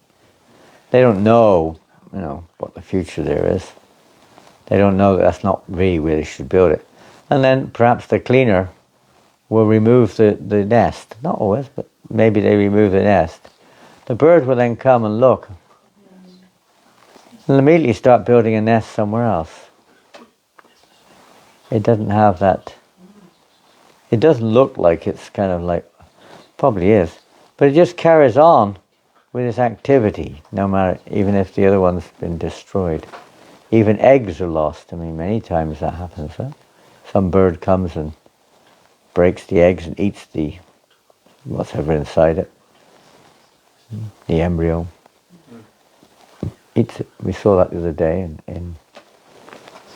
[SPEAKER 1] They don't know what the future there is. They don't know that that's not really where they should build it. And then perhaps the cleaner will remove the nest. Not always, but maybe they remove the nest. The bird will then come and look and immediately start building a nest somewhere else. It doesn't have that. It doesn't look like it's kind of like, probably is, but it just carries on with its activity, no matter, even if the other one's been destroyed. Even eggs are lost. I mean, many times that happens. Huh? Some bird comes and breaks the eggs and eats the whatever inside it, the embryo. Eats it. We saw that the other day in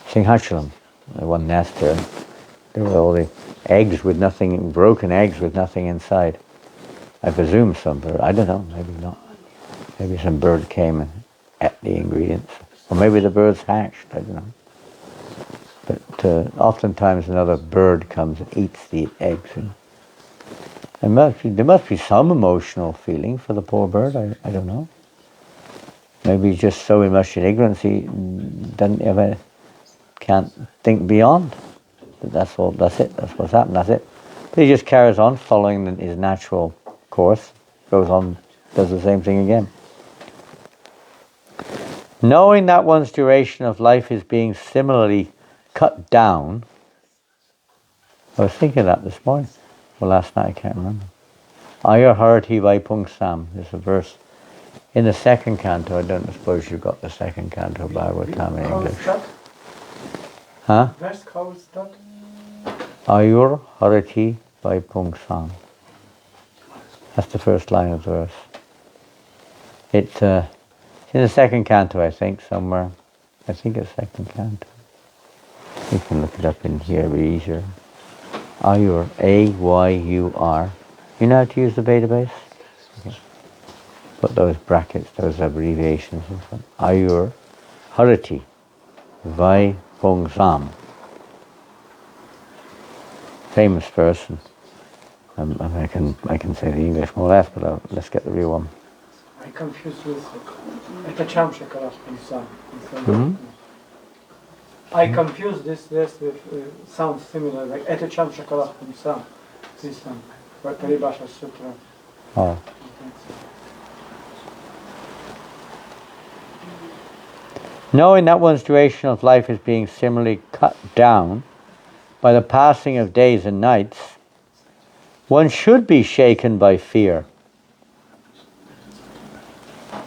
[SPEAKER 1] Singhachalam, one nest there. There were all the eggs with nothing, broken eggs with nothing inside. I presume some bird, I don't know, maybe not. Maybe some bird came and ate the ingredients. Or maybe the birds hatched, I don't know. But oftentimes another bird comes and eats the eggs. And there must be some emotional feeling for the poor bird, I don't know. Maybe he's just so much in ignorance he can't think beyond. That's all, that's it, that's what's happened, that's it. But he just carries on following his natural course, goes on, does the same thing again. Knowing that one's duration of life is being similarly cut down, I was thinking of that this morning, or last night, I can't remember. Ayur harati vaipungsam, there's a verse in the second canto. I don't suppose you've got the second canto of Bhagavatam in English. Huh?
[SPEAKER 2] Verse, how is that?
[SPEAKER 1] Ayur harati vaipungsam. That's the first line of the verse. It's in the second canto, I think, somewhere. I think it's second canto. You can look it up in here, it'll be easier. Ayur, A-Y-U-R. You know how to use the database? Okay. Put those brackets, those abbreviations in front. Ayur harati vaipungsam. Famous person. I can say the English more or less, but let's get the real one.
[SPEAKER 2] I confused with Etacham Shakarashpam Sam.
[SPEAKER 1] Hmm?
[SPEAKER 2] I confuse this verse with sounds similar, like Etacham Shakarashpam Sam. This one, Paribhasha Sutra.
[SPEAKER 1] Oh. Knowing that one's duration of life is being similarly cut down by the passing of days and nights, one should be shaken by fear.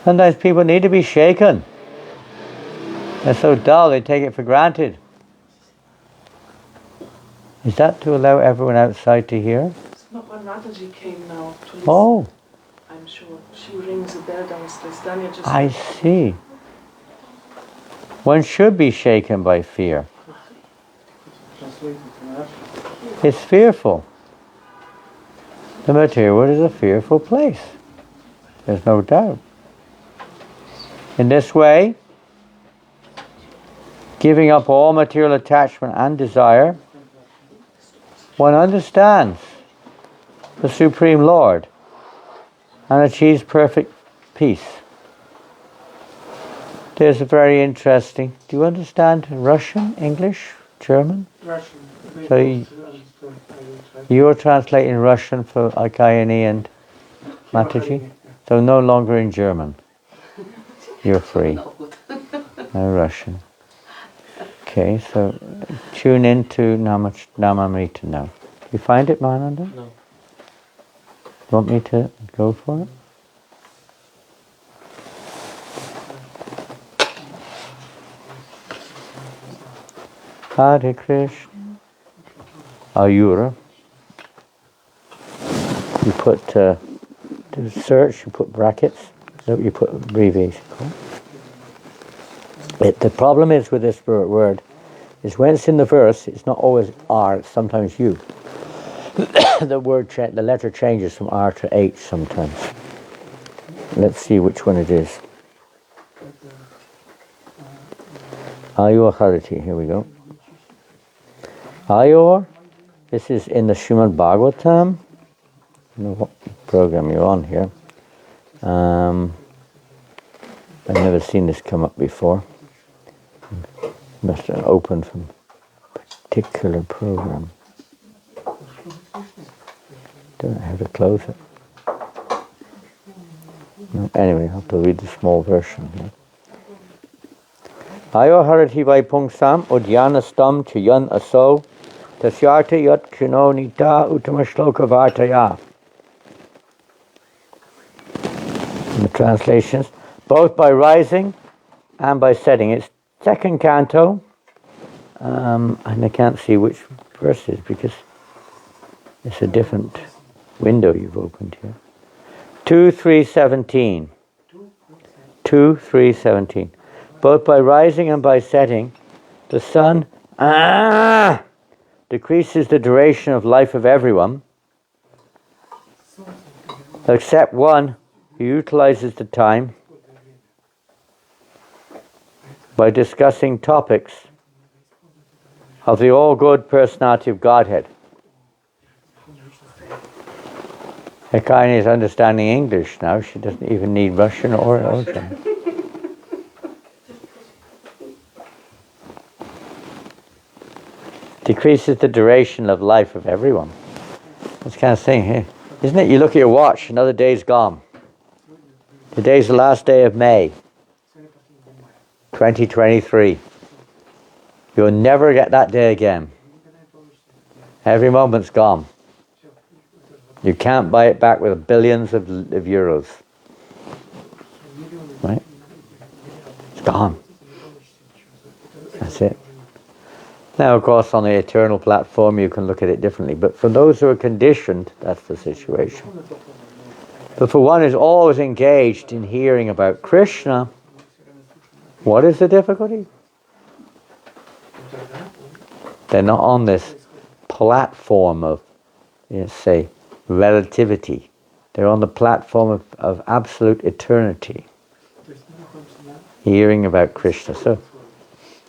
[SPEAKER 1] Sometimes people need to be shaken. They're so dull, they take it for granted. Is that to allow everyone outside to hear?
[SPEAKER 4] No, when Mataji came now to listen,
[SPEAKER 1] Oh,
[SPEAKER 4] I'm sure. She rings a bell downstairs. Daniel just...
[SPEAKER 1] I see. One should be shaken by fear. It's fearful. The material world is a fearful place. There's no doubt. In this way, giving up all material attachment and desire, one understands the Supreme Lord and achieves perfect peace. There's a very interesting... Do you understand Russian, English, German?
[SPEAKER 2] Russian.
[SPEAKER 1] So you're translating Russian for Akayani and Mataji? So no longer in German. You're free. No Russian. Okay, so tune into Namamrita now. You find it, Mahananda?
[SPEAKER 3] No.
[SPEAKER 1] You want me to go for it? Hare Krishna. Ayura. You put, to search, you put brackets. No, you put abbreviation. The problem is with this word, is when it's in the verse, it's not always R, it's sometimes U. The letter changes from R to H sometimes. Let's see which one it is. Ayur Harati, here we go. Ayur, this is in the Srimad Bhagavatam. I don't know what program you're on here. I've never seen this come up before. Must have opened from a particular program. Don't know how to close it. No, anyway, I'll have to read the small version here. Ayo harati vai pungsam udyana stam chyan aso tasyarta yat kuno nita uttama shloka vartaya. In the translations, both by rising and by setting. It's second canto, and I can't see which verse it is because it's a different window you've opened here. 2:3:17. 2:3:17. Both by rising and by setting, the sun decreases the duration of life of everyone, except one who utilizes the time by discussing topics of the all-good personality of Godhead. Hekaini is understanding English now. She doesn't even need Russian or German. Decreases the duration of life of everyone. That's kind of thing here, isn't it? You look at your watch, another day's gone. Today's the last day of May 2023. You'll never get that day again. Every moment's gone. You can't buy it back with billions of euros. Right? It's gone. That's it. Now, of course, on the eternal platform, you can look at it differently. But for those who are conditioned, that's the situation. But for one who's always engaged in hearing about Krishna, what is the difficulty? They're not on this platform of, say, relativity. They're on the platform of absolute eternity, hearing about Krishna. So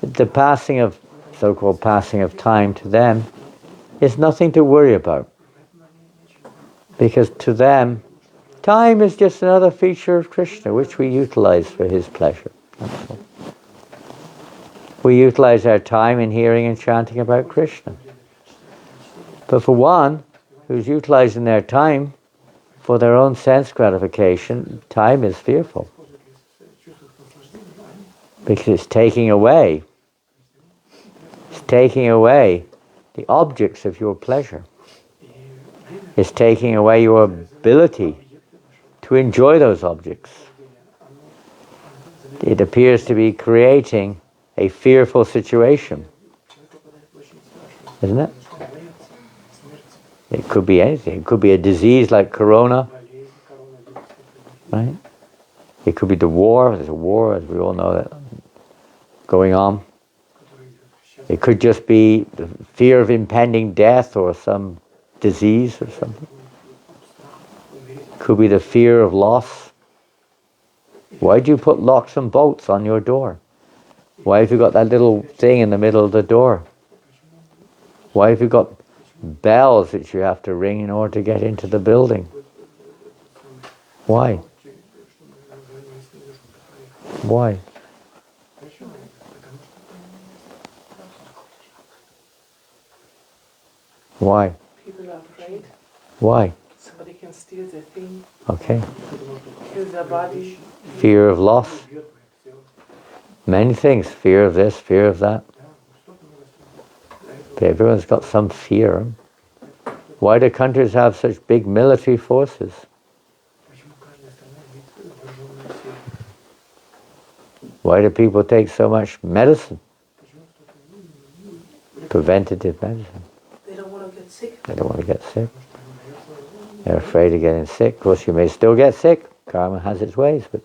[SPEAKER 1] the passing of, so-called passing of time to them is nothing to worry about. Because to them, time is just another feature of Krishna which we utilize for his pleasure. That's all. We utilize our time in hearing and chanting about Krishna. But for one who's utilizing their time for their own sense gratification, time is fearful. Because it's taking away the objects of your pleasure. It's taking away your ability to enjoy those objects. It appears to be creating a fearful situation, isn't it? It could be anything. It could be a disease like corona, right? It could be the war. There's a war, as we all know, that going on. It could just be the fear of impending death or some disease or something. It could be the fear of loss. Why do you put locks and bolts on your door? Why have you got that little thing in the middle of the door? Why have you got bells that you have to ring in order to get into the building? Why? Why? Why?
[SPEAKER 4] People are afraid.
[SPEAKER 1] Why?
[SPEAKER 4] Somebody can steal their thing,
[SPEAKER 1] Okay.
[SPEAKER 4] kill their body.
[SPEAKER 1] Fear of loss. Many things. Fear of this, fear of that. But everyone's got some fear. Why do countries have such big military forces? Why do people take so much medicine? Preventative medicine.
[SPEAKER 4] They don't want to get sick.
[SPEAKER 1] They don't want to get sick. They're afraid of getting sick. Of course, you may still get sick. Karma has its ways, but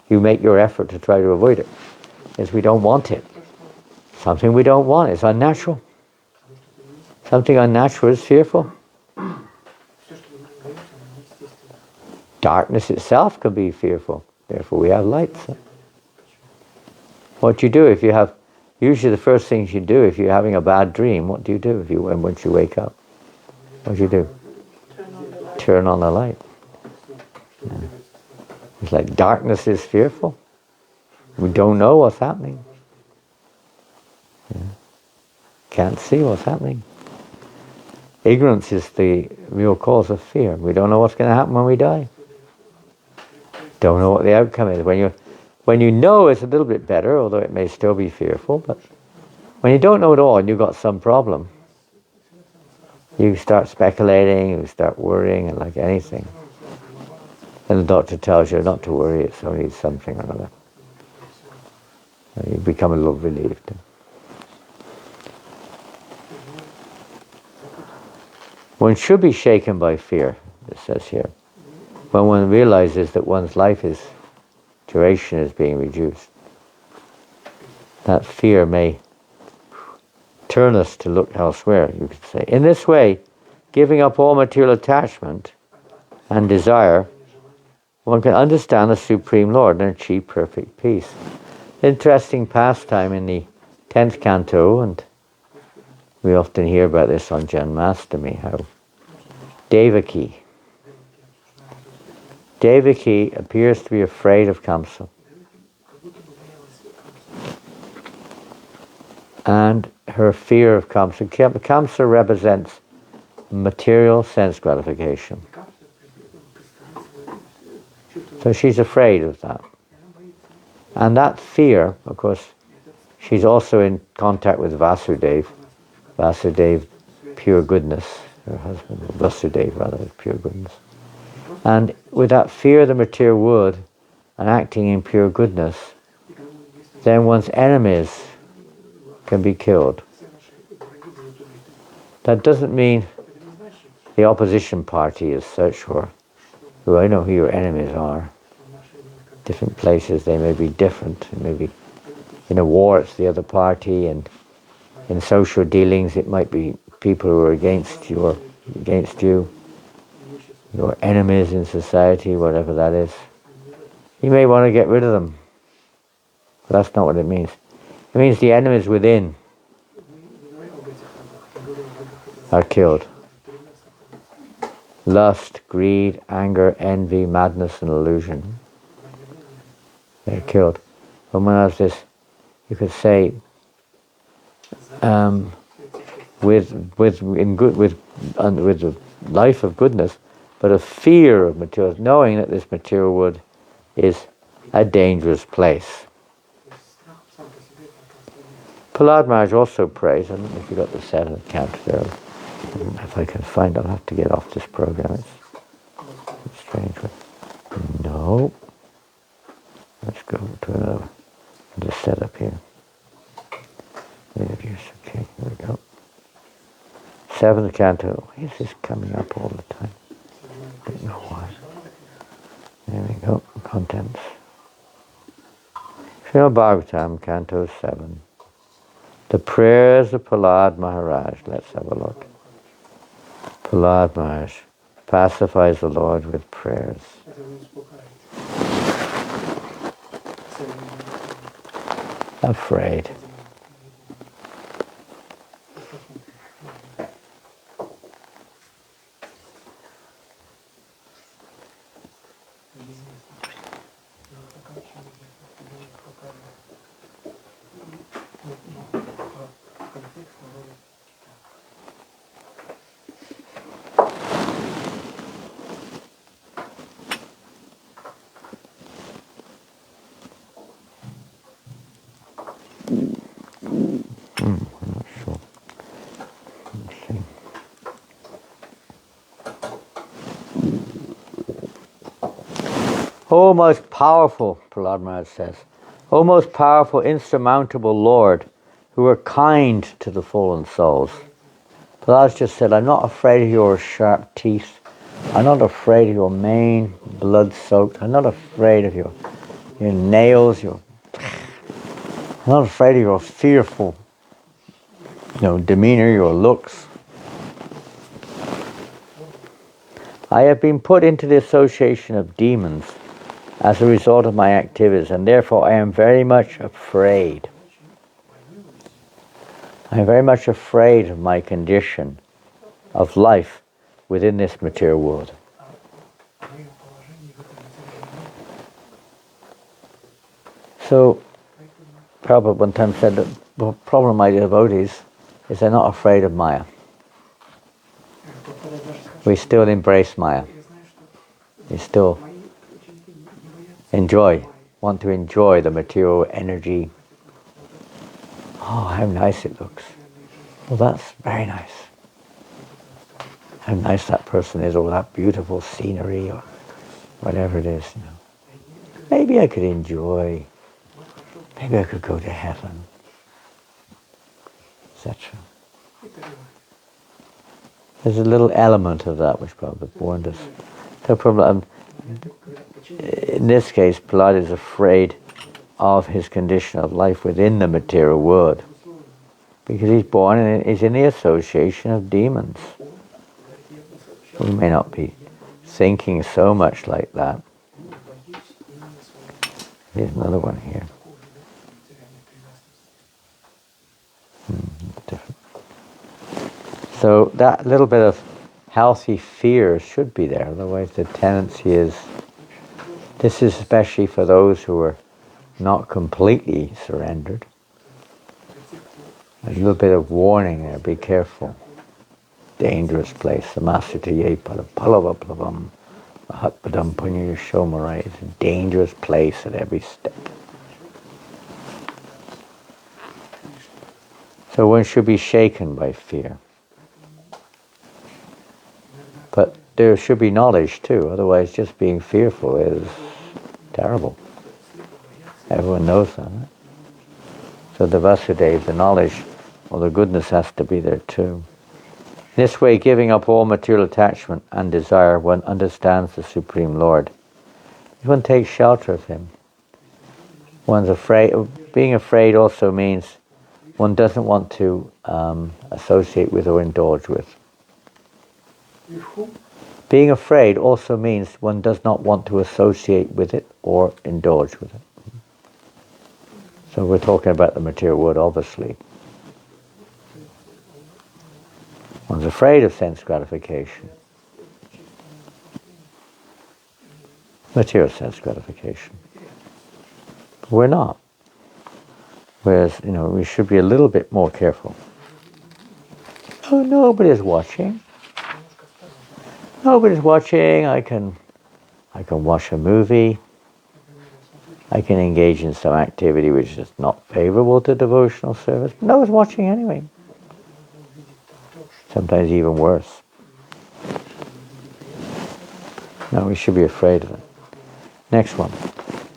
[SPEAKER 1] you make your effort to try to avoid it. Because we don't want it. Something we don't want is unnatural. Something unnatural is fearful. Darkness itself can be fearful. Therefore we have lights. What you do if you have, usually the first things you do if you're having a bad dream, what do you do once you wake up? What do you do? Turn on the light. Yeah. It's like darkness is fearful. We don't know what's happening. Yeah. Can't see what's happening. Ignorance is the real cause of fear. We don't know what's going to happen when we die. Don't know what the outcome is. When you know, it's a little bit better, although it may still be fearful. But when you don't know at all and you've got some problem, you start speculating, you start worrying, and like anything. And the doctor tells you not to worry, it's only something or another. And you become a little relieved. One should be shaken by fear, it says here, when one realizes that one's duration is being reduced. That fear may turn us to look elsewhere, you could say. In this way, giving up all material attachment and desire, one can understand the Supreme Lord and achieve perfect peace. Interesting pastime in the 10th canto, and we often hear about this on Janmashtami, how Devaki appears to be afraid of Kamsa. And her fear of Kamsa. Kamsa represents material sense gratification. So she's afraid of that. And that fear, of course, she's also in contact with Vasudeva, pure goodness, her husband, Vasudeva rather, is pure goodness. And with that fear of the material world and acting in pure goodness, then one's enemies can be killed. That doesn't mean the opposition party is such, or who I know who your enemies are. Different places they may be different. Maybe in a war it's the other party, and in social dealings it might be people who are against you, your enemies in society, whatever that is. You may want to get rid of them. But that's not what it means. It means the enemies within are killed. Lust, greed, anger, envy, madness, and illusion. They're killed. But when there's this, you could say, with the life of goodness, but a fear of material, knowing that this material world is a dangerous place. Prahlad Maharaj also prays. I don't know if you got the 7th canto there. If I can find, I'll have to get off this program. It's strange. No. Let's go to another. Just set up here. Okay, here we go. 7th canto. Why is this coming up all the time? I don't know why. There we go. Contents. Srimad Bhagavatam, Canto 7. The prayers of Prahlad Maharaj. Let's have a look. Prahlad Maharaj pacifies the Lord with prayers. Afraid. O most powerful, Prahlad Maharaj says, O most powerful, insurmountable Lord, who are kind to the fallen souls. Prahlad just said, I'm not afraid of your sharp teeth. I'm not afraid of your mane, blood-soaked. I'm not afraid of your nails. I'm not afraid of your fearful, demeanor, your looks. I have been put into the association of demons as a result of my activities, and therefore I am very much afraid. I am very much afraid of my condition of life within this material world. So, Prabhupada one time said that the problem with devotees is they're not afraid of Maya. We still embrace Maya. We still want to enjoy the material energy. Oh, how nice it looks. Well, that's very nice. How nice that person is, or that beautiful scenery, or whatever it is. Maybe I could enjoy. Maybe I could go to heaven, etc. There's a little element of that which Prabhupada warned us. The problem, in this case, Prahlad is afraid of his condition of life within the material world, because he's born and is in the association of demons. We may not be thinking so much like that. Here's another one here. Different. So that little bit of healthy fear should be there, otherwise the tendency is, this is especially for those who are not completely surrendered. A little bit of warning there, be careful. Dangerous place. Samasitaye palavaplavam mahatpadam punyashomara. It's a dangerous place at every step. So one should be shaken by fear. But there should be knowledge too, otherwise just being fearful is terrible. Everyone knows that, right? So the Vasudeva, the knowledge or the goodness has to be there too. This way, giving up all material attachment and desire, one understands the Supreme Lord. One takes shelter of Him. One's afraid. Being afraid also means one doesn't want to associate with or indulge with. Being afraid also means one does not want to associate with it or indulge with it. So we're talking about the material world, obviously. One's afraid of sense gratification. Material sense gratification. But we're not. Whereas, we should be a little bit more careful. Oh, nobody's watching. Nobody's watching. I can watch a movie. I can engage in some activity which is not favorable to devotional service. No one's watching anyway. Sometimes even worse. No, we should be afraid of it. Next one.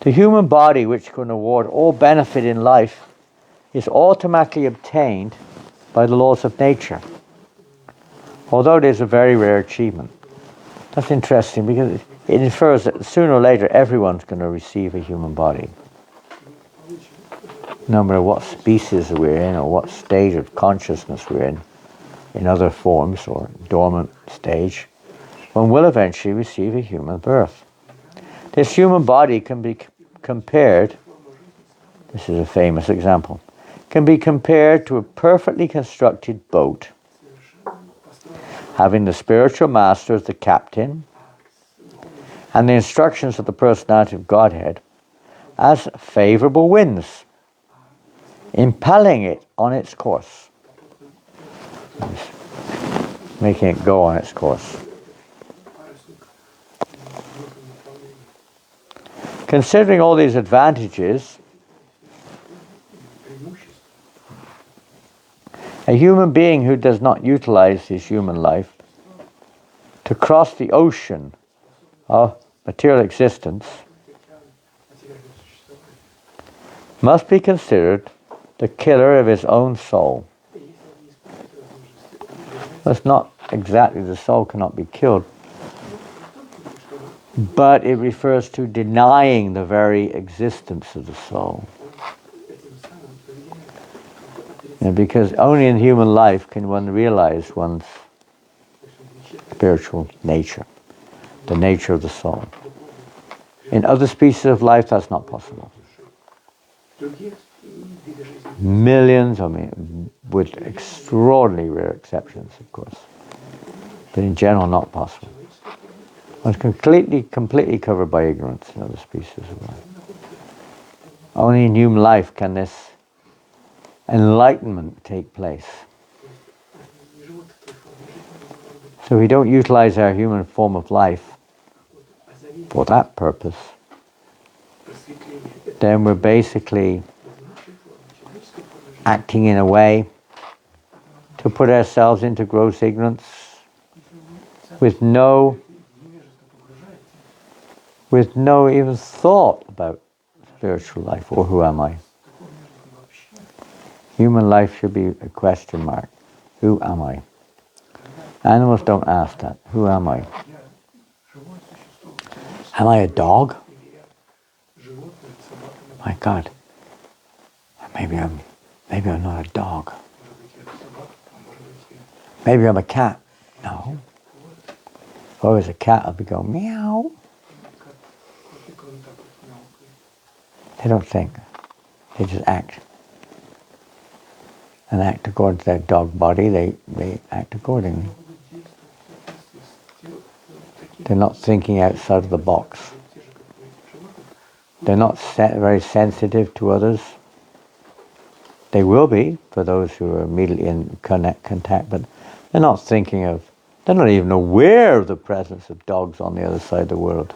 [SPEAKER 1] The human body, which can award all benefit in life, is automatically obtained by the laws of nature, although it is a very rare achievement. That's interesting because it infers that sooner or later everyone's going to receive a human body. No matter what species we're in or what stage of consciousness we're in other forms or dormant stage, one will eventually receive a human birth. This human body can be compared, this is a famous example, can be compared to a perfectly constructed boat, having the spiritual master as the captain and the instructions of the personality of Godhead as favorable winds, impelling it on its course, making it go on its course. Considering all these advantages, a human being who does not utilize his human life to cross the ocean of material existence must be considered the killer of his own soul. That's not exactly, the soul cannot be killed, but it refers to denying the very existence of the soul. And because only in human life can one realize one's spiritual nature, the nature of the soul. In other species of life, that's not possible. Millions, with extraordinary rare exceptions, of course, but in general, not possible. One's completely covered by ignorance in other species of life. Only in human life can this enlightenment take place. So if we don't utilize our human form of life for that purpose, then we're basically acting in a way to put ourselves into gross ignorance with no even thought about spiritual life or who am I. Human life should be a question mark. Who am I? Animals don't ask that. Who am I? Am I a dog? My God. Maybe I'm not a dog. Maybe I'm a cat. No. If I was a cat, I'd be going meow. They don't think. They just act. And act according to their dog body, they act accordingly. They're not thinking outside of the box. They're not very sensitive to others. They will be, for those who are immediately in contact, but they're not they're not even aware of the presence of dogs on the other side of the world.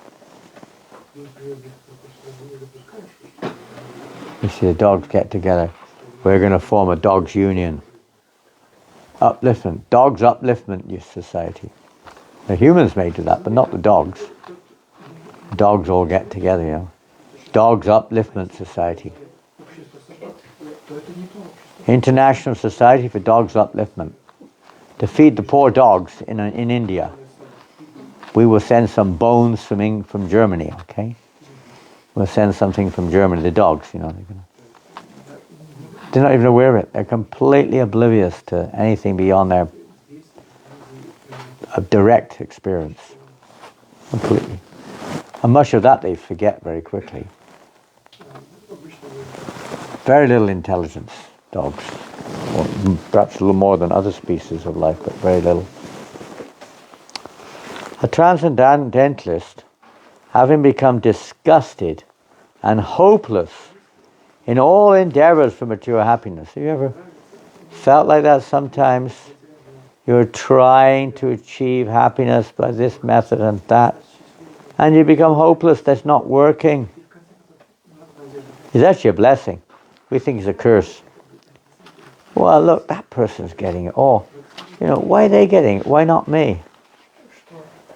[SPEAKER 1] You see the dogs get together. We're going to form a dogs union. Upliftment. Dogs upliftment society. The humans may do that, but not the dogs. Dogs all get together, you know. Dogs upliftment society. International Society for Dogs Upliftment. To feed the poor dogs in India. We will send some bones from Germany, okay? We'll send something from Germany, the dogs, you know. They're not even aware of it. They're completely oblivious to anything beyond their direct experience. Completely. And much of that they forget very quickly. Very little intelligence, dogs. Or perhaps a little more than other species of life, but very little. A transcendentalist, having become disgusted and hopeless in all endeavors for mature happiness. Have you ever felt like that sometimes? You're trying to achieve happiness by this method and that, and you become hopeless. That's not working. It's actually a blessing. We think it's a curse. Well, look, that person's getting it. Oh, you know, why are they getting it? Why not me?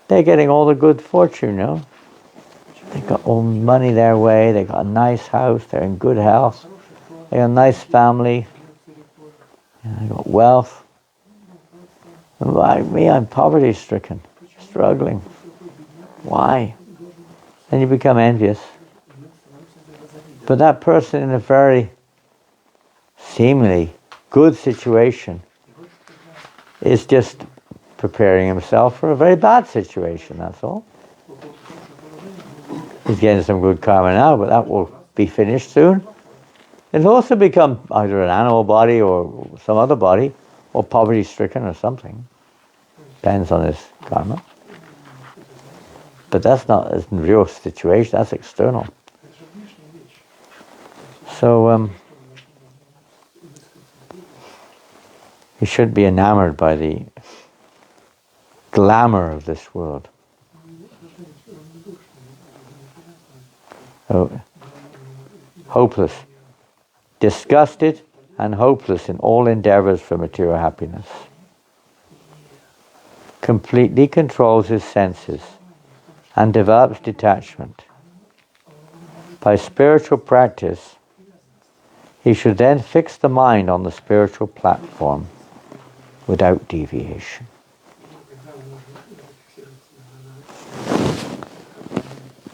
[SPEAKER 1] They're getting all the good fortune, you know. They've got all money their way. They've got a nice house. They're in good health. They got a nice family. They've got wealth. And like me, I'm poverty-stricken, struggling. Why? And you become envious. But that person in a very seemingly good situation is just preparing himself for a very bad situation, that's all. He's getting some good karma now, but that will be finished soon. It'll also become either an animal body or some other body, or poverty-stricken or something. Depends on his karma. But that's not a real situation, that's external. So, you shouldn't be enamored by the glamour of this world. Oh, hopeless, disgusted and hopeless in all endeavors for material happiness. Completely controls his senses and develops detachment. By spiritual practice, he should then fix the mind on the spiritual platform without deviation.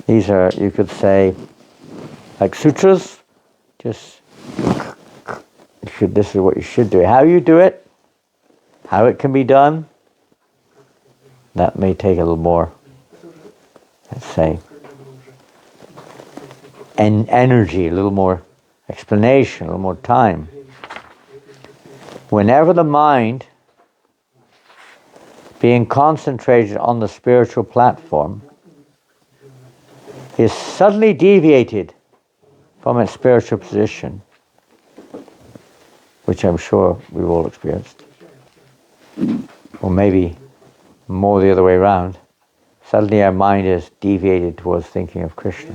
[SPEAKER 1] These are, you could say, like sutras. Just, this is what you should do. How you do it, how it can be done, that may take a little more, let's say, energy, a little more explanation, a little more time. Whenever the mind, being concentrated on the spiritual platform, is suddenly deviated from its spiritual position, which I'm sure we've all experienced, or maybe more the other way around, suddenly our mind is deviated towards thinking of Krishna.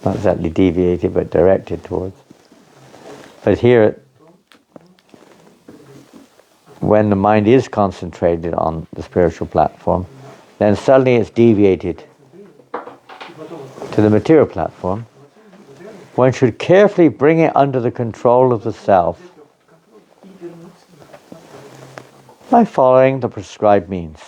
[SPEAKER 1] Not exactly deviated, but directed towards. But here, when the mind is concentrated on the spiritual platform, then suddenly it's deviated to the material platform. One should carefully bring it under the control of the self by following the prescribed means.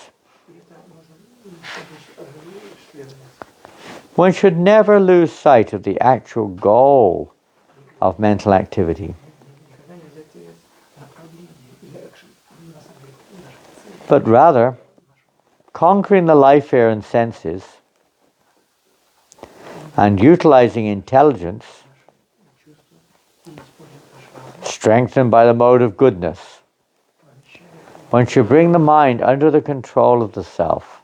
[SPEAKER 1] One should never lose sight of the actual goal of mental activity, but rather conquering the life air and senses and utilizing intelligence strengthened by the mode of goodness. One should bring the mind under the control of the self.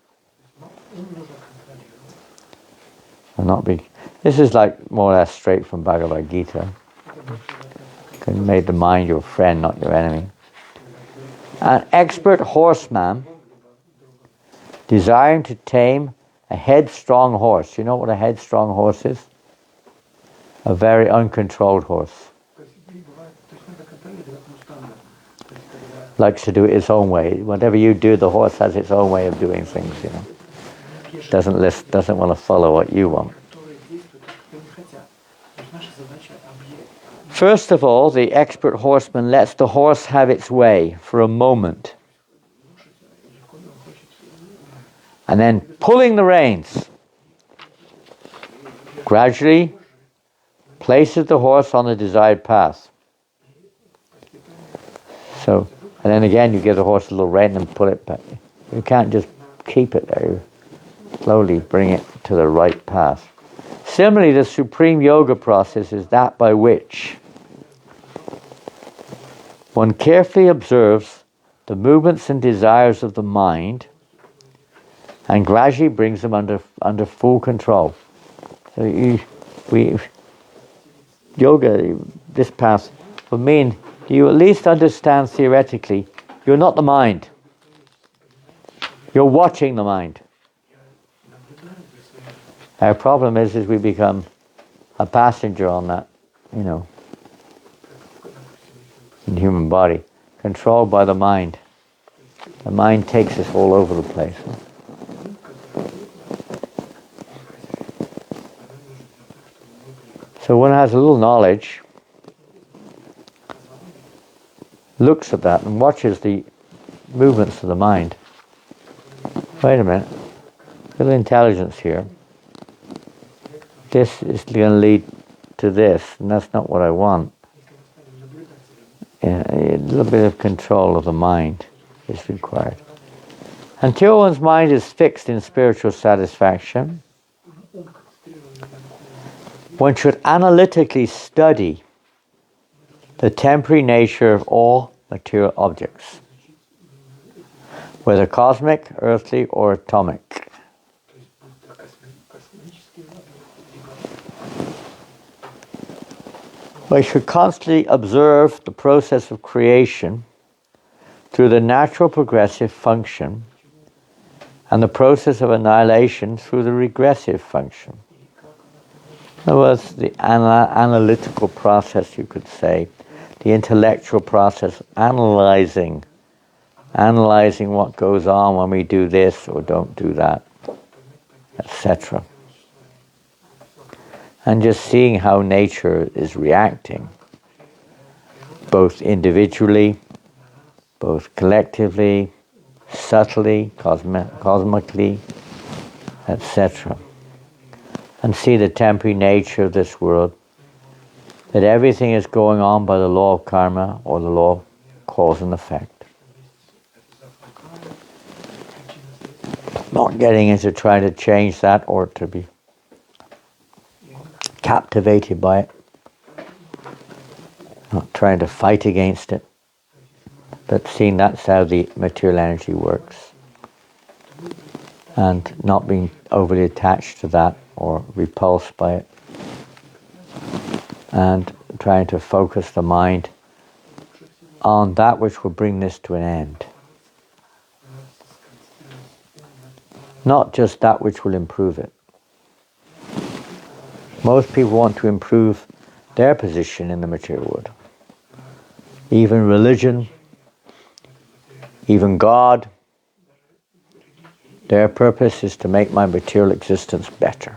[SPEAKER 1] This is like more or less straight from Bhagavad Gita. You can make the mind your friend, not your enemy. An expert horseman desiring to tame a headstrong horse. You know what a headstrong horse is? A very uncontrolled horse. Likes to do it its own way. Whatever you do, the horse has its own way of doing things, you know. Doesn't want to follow what you want. First of all, the expert horseman lets the horse have its way for a moment. And then pulling the reins, gradually places the horse on the desired path. So, and then again you give the horse a little rein and pull it back. You can't just keep it there. Slowly bring it to the right path. Similarly, the supreme yoga process is that by which one carefully observes the movements and desires of the mind and gradually brings them under full control. So yoga, this path, will mean you at least understand theoretically, you're not the mind. You're watching the mind. Our problem is we become a passenger on that, in the human body, controlled by the mind. The mind takes us all over the place. So one has a little knowledge, looks at that and watches the movements of the mind. Wait a minute, a little intelligence here. This is going to lead to this, and that's not what I want. A little bit of control of the mind is required. Until one's mind is fixed in spiritual satisfaction, one should analytically study the temporary nature of all material objects, whether cosmic, earthly, or atomic. We should constantly observe the process of creation through the natural progressive function and the process of annihilation through the regressive function. In other words, the analytical process, you could say, the intellectual process, analyzing what goes on when we do this or don't do that, etc. And just seeing how nature is reacting, both individually, both collectively, subtly, cosmically, etc. And see the temporary nature of this world, that everything is going on by the law of karma or the law of cause and effect. Not getting into trying to change that or to be captivated by it. Not trying to fight against it, but seeing that's how the material energy works. And not being overly attached to that or repulsed by it. and trying to focus the mind on that which will bring this to an end. Not just that which will improve it. Most people want to improve their position in the material world. Even religion, even God, their purpose is to make my material existence better.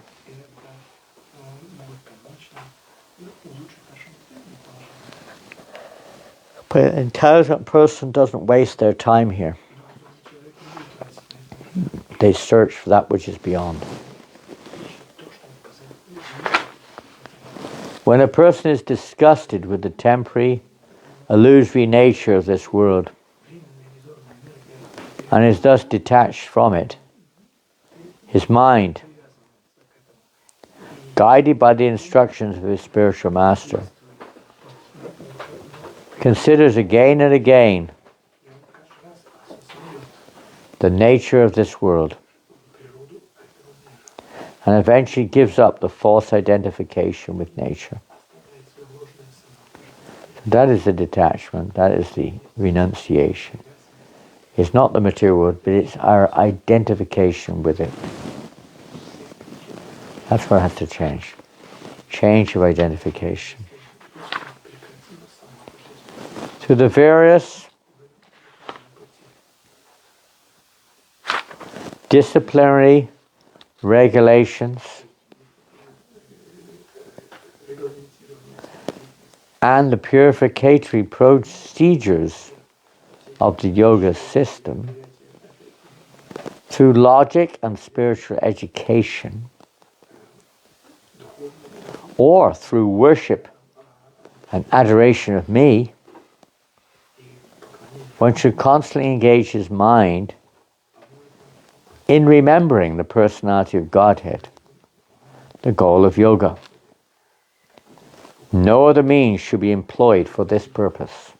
[SPEAKER 1] But an intelligent person doesn't waste their time here. They search for that which is beyond. When a person is disgusted with the temporary, illusory nature of this world, and is thus detached from it, his mind, guided by the instructions of his spiritual master, considers again and again the nature of this world, and eventually gives up the false identification with nature. That is the detachment, that is the renunciation. It's not the material world, but it's our identification with it. That's what has to change. Change of identification. To the various disciplinary regulations and the purificatory procedures of the yoga system, through logic and spiritual education, or through worship and adoration of me, one should constantly engage his mind in remembering the personality of Godhead, the goal of yoga. No other means should be employed for this purpose.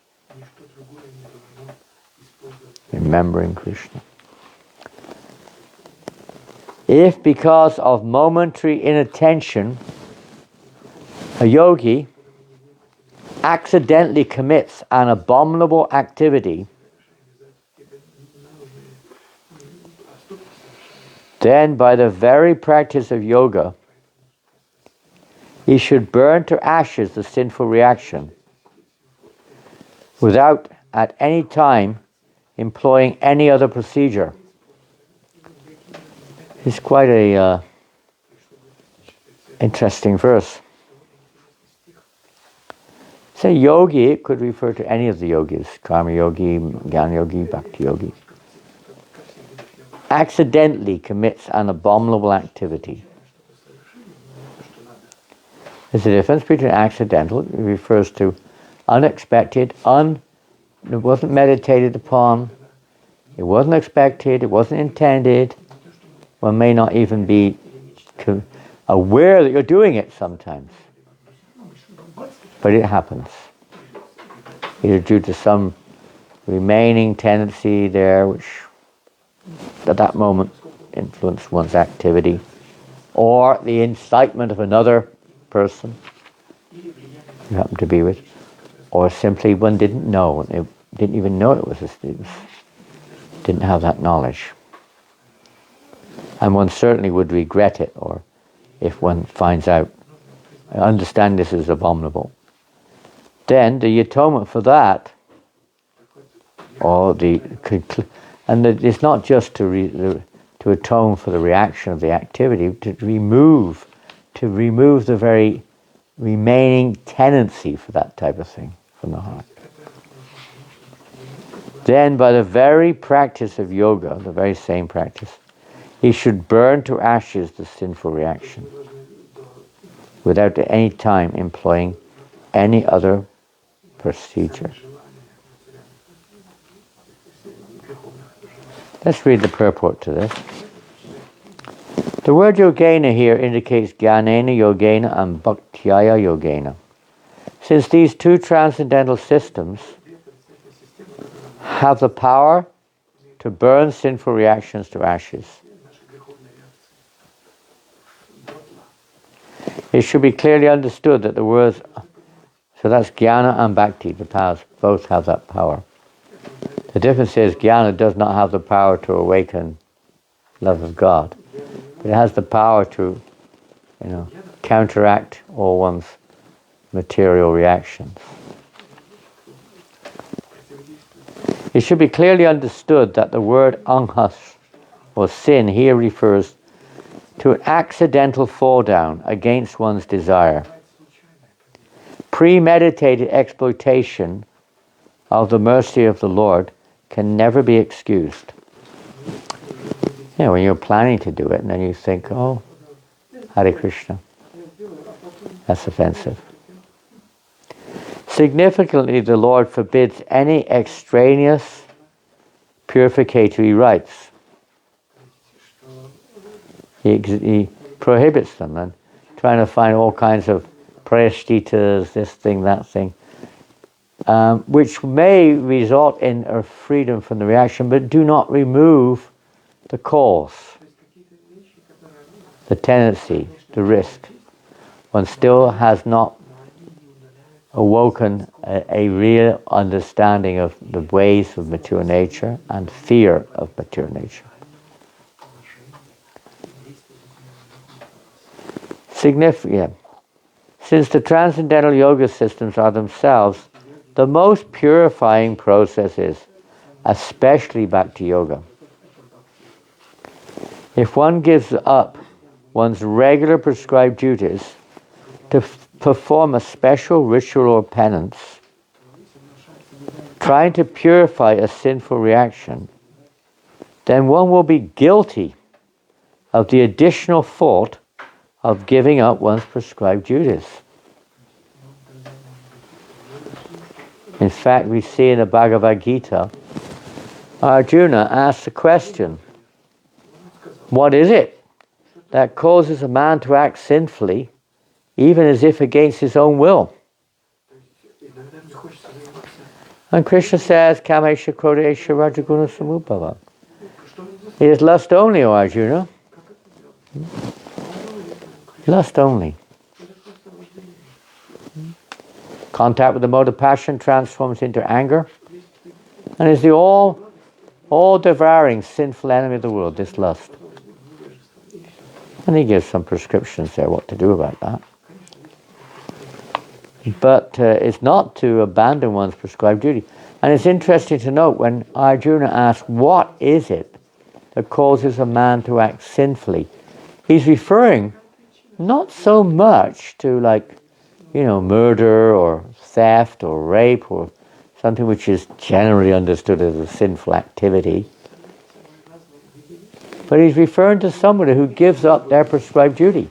[SPEAKER 1] Remembering Krishna. If because of momentary inattention a yogi accidentally commits an abominable activity, then by the very practice of yoga, he should burn to ashes the sinful reaction without at any time employing any other procedure. It's quite a interesting verse. Say yogi, it could refer to any of the yogis, karma yogi, jnana yogi, bhakti yogi. Accidentally commits an abominable activity. There's a difference between accidental, it refers to unexpected, it wasn't meditated upon, it wasn't expected, it wasn't intended. One may not even be aware that you're doing it sometimes. But it happens. Either due to some remaining tendency there which at that moment influenced one's activity, or the incitement of another person you happen to be with, or simply one didn't know, it didn't even know it was didn't have that knowledge. And one certainly would regret it, or if one finds out, I understand this is abominable, then the atonement for that, or it's not just to atone for the reaction of the activity, to remove the very remaining tendency for that type of thing from the heart. Then by the very practice of yoga, the very same practice, he should burn to ashes the sinful reaction without at any time employing any other procedure. Let's read the purport to this. The word yogena here indicates jnanena yogena and bhaktyaya yogena. Since these two transcendental systems have the power to burn sinful reactions to ashes, it should be clearly understood that the words So that's jnana and bhakti. The powers both have that power. The difference is jnana does not have the power to awaken love of God. But it has the power to, counteract all one's material reactions. It should be clearly understood that the word anghas, or sin, here refers to an accidental fall down against one's desire. Premeditated exploitation of the mercy of the Lord can never be excused. When you're planning to do it and then you think, oh, Hare Krishna, that's offensive. Significantly, the Lord forbids any extraneous purificatory rites. He prohibits them, and trying to find all kinds of prayashtitas, this thing, that thing, which may result in a freedom from the reaction, but do not remove the cause, the tendency, the risk. One still has not awoken a real understanding of the ways of mature nature and fear of mature nature. Significant. Since the transcendental yoga systems are themselves the most purifying processes, especially Bhakti Yoga. If one gives up one's regular prescribed duties to perform a special ritual or penance, trying to purify a sinful reaction, then one will be guilty of the additional fault of giving up one's prescribed duties. In fact, we see in the Bhagavad Gita, Arjuna asks the question, what is it that causes a man to act sinfully, even as if against his own will? And Krishna says, Kamesha Krodesha Rajaguna Samubhava. It is lust only, O Arjuna. Lust only. Contact with the mode of passion transforms into anger, and is the all-devouring sinful enemy of the world, this lust. And he gives some prescriptions there what to do about that. But it's not to abandon one's prescribed duty. And it's interesting to note when Arjuna asks, what is it that causes a man to act sinfully? He's referring not so much to murder or theft or rape or something which is generally understood as a sinful activity. But he's referring to somebody who gives up their prescribed duty.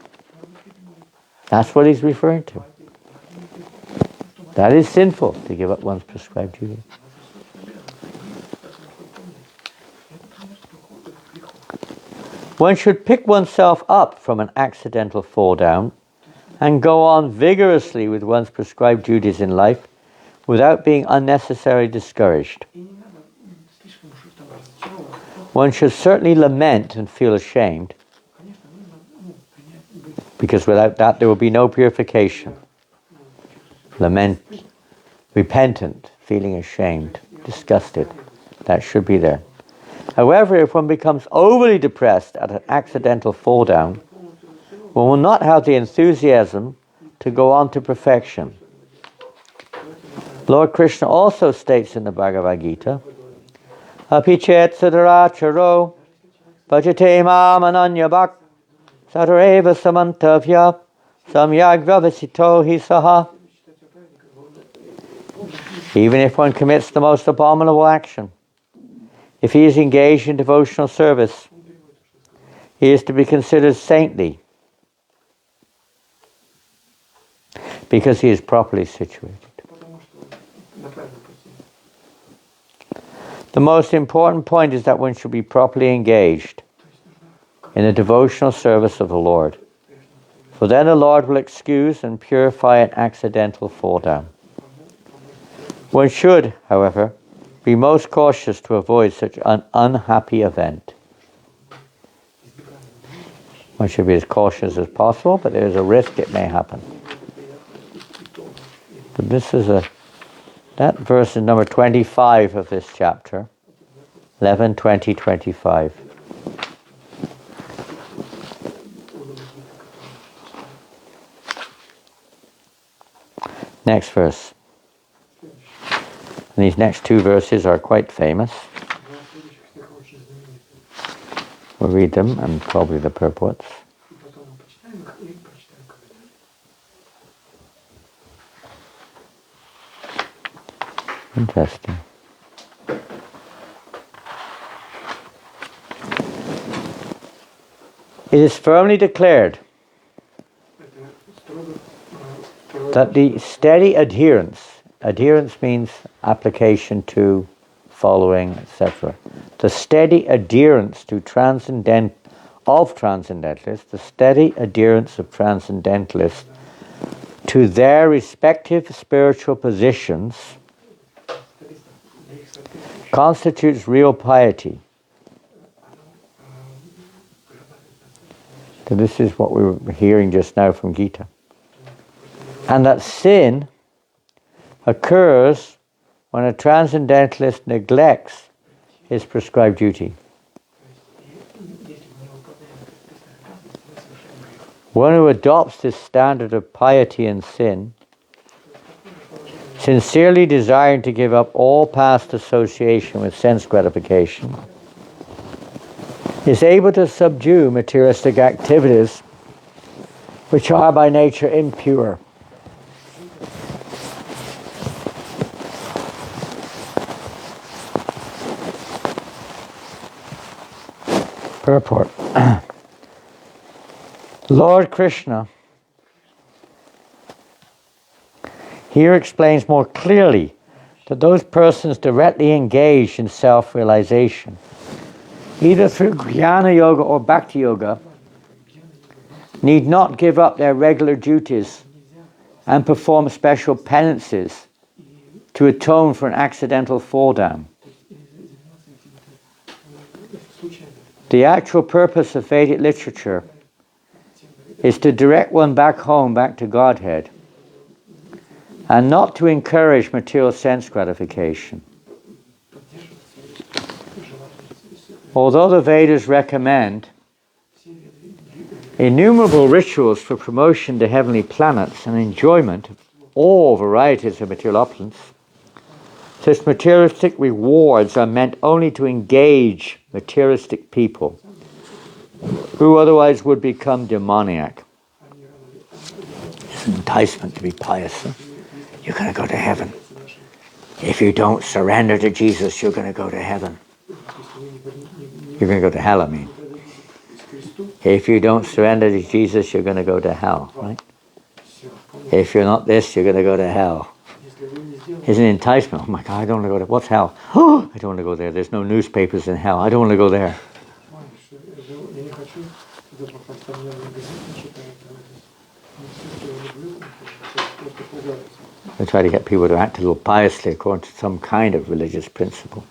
[SPEAKER 1] That's what he's referring to. That is sinful, to give up one's prescribed duty. One should pick oneself up from an accidental fall down and go on vigorously with one's prescribed duties in life without being unnecessarily discouraged. One should certainly lament and feel ashamed, because without that there will be no purification. Lament, repentant, feeling ashamed, disgusted. That should be there. However, if one becomes overly depressed at an accidental fall down, one will not have the enthusiasm to go on to perfection. Lord Krishna also states in the Bhagavad Gita, Apichet sadaracharo bhajate mam ananyabhak sadareva samantavya samyagvavasito hi saha. Even if one commits the most abominable action, if he is engaged in devotional service, he is to be considered saintly because he is properly situated. The most important point is that one should be properly engaged in the devotional service of the Lord, for then the Lord will excuse and purify an accidental fall down. One should, however, be most cautious to avoid such an unhappy event. One should be as cautious as possible, but there is a risk it may happen. But this is that verse is number 25 of this chapter. 11, 20, 25. Next verse. And these next two verses are quite famous. We'll read them and probably the purports. Interesting. It is firmly declared that the steady adherence means application to, following, etc. The steady adherence to transcendentalists, the steady adherence of transcendentalists to their respective spiritual positions constitutes real piety. So this is what we were hearing just now from Gita. And that sin occurs when a transcendentalist neglects his prescribed duty. One who adopts this standard of piety and sin, sincerely desiring to give up all past association with sense gratification, is able to subdue materialistic activities which are by nature impure. Purport. Lord Krishna here explains more clearly that those persons directly engaged in self-realization, either through Jnana Yoga or Bhakti Yoga, need not give up their regular duties and perform special penances to atone for an accidental fall down. The actual purpose of Vedic literature is to direct one back home, back to Godhead, and not to encourage material sense gratification. Although the Vedas recommend innumerable rituals for promotion to heavenly planets and enjoyment of all varieties of material opulence, such materialistic rewards are meant only to engage materialistic people who otherwise would become demoniac. It's an enticement to be pious. Huh? You're going to go to heaven. If you don't surrender to Jesus, you're going to go to heaven. You're going to go to hell, I mean. If you don't surrender to Jesus, you're going to go to hell, right? If you're not this, you're going to go to hell. It's an enticement. Oh my God, I don't want to go there. What's hell? Oh, I don't want to go there. There's no newspapers in hell. I don't want to go there. They try to get people to act a little piously according to some kind of religious principle.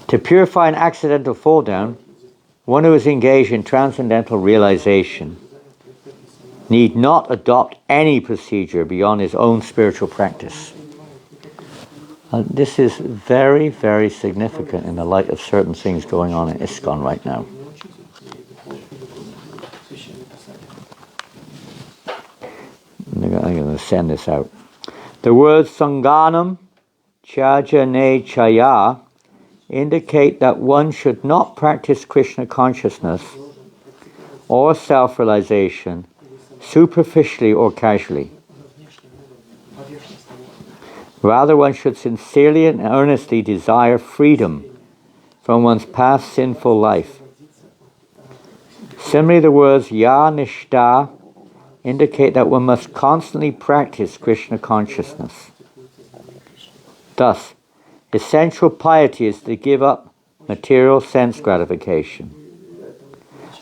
[SPEAKER 1] To purify an accidental fall down, one who is engaged in transcendental realization need not adopt any procedure beyond his own spiritual practice. This is very, very significant in the light of certain things going on in ISKCON right now. I'm going to send this out. The words Sanganam, Chajane Chaya indicate that one should not practice Krishna consciousness or self-realization superficially or casually. Rather, one should sincerely and earnestly desire freedom from one's past sinful life. Similarly, the words Ya Nishta indicate that one must constantly practice Krishna consciousness. Thus, essential piety is to give up material sense gratification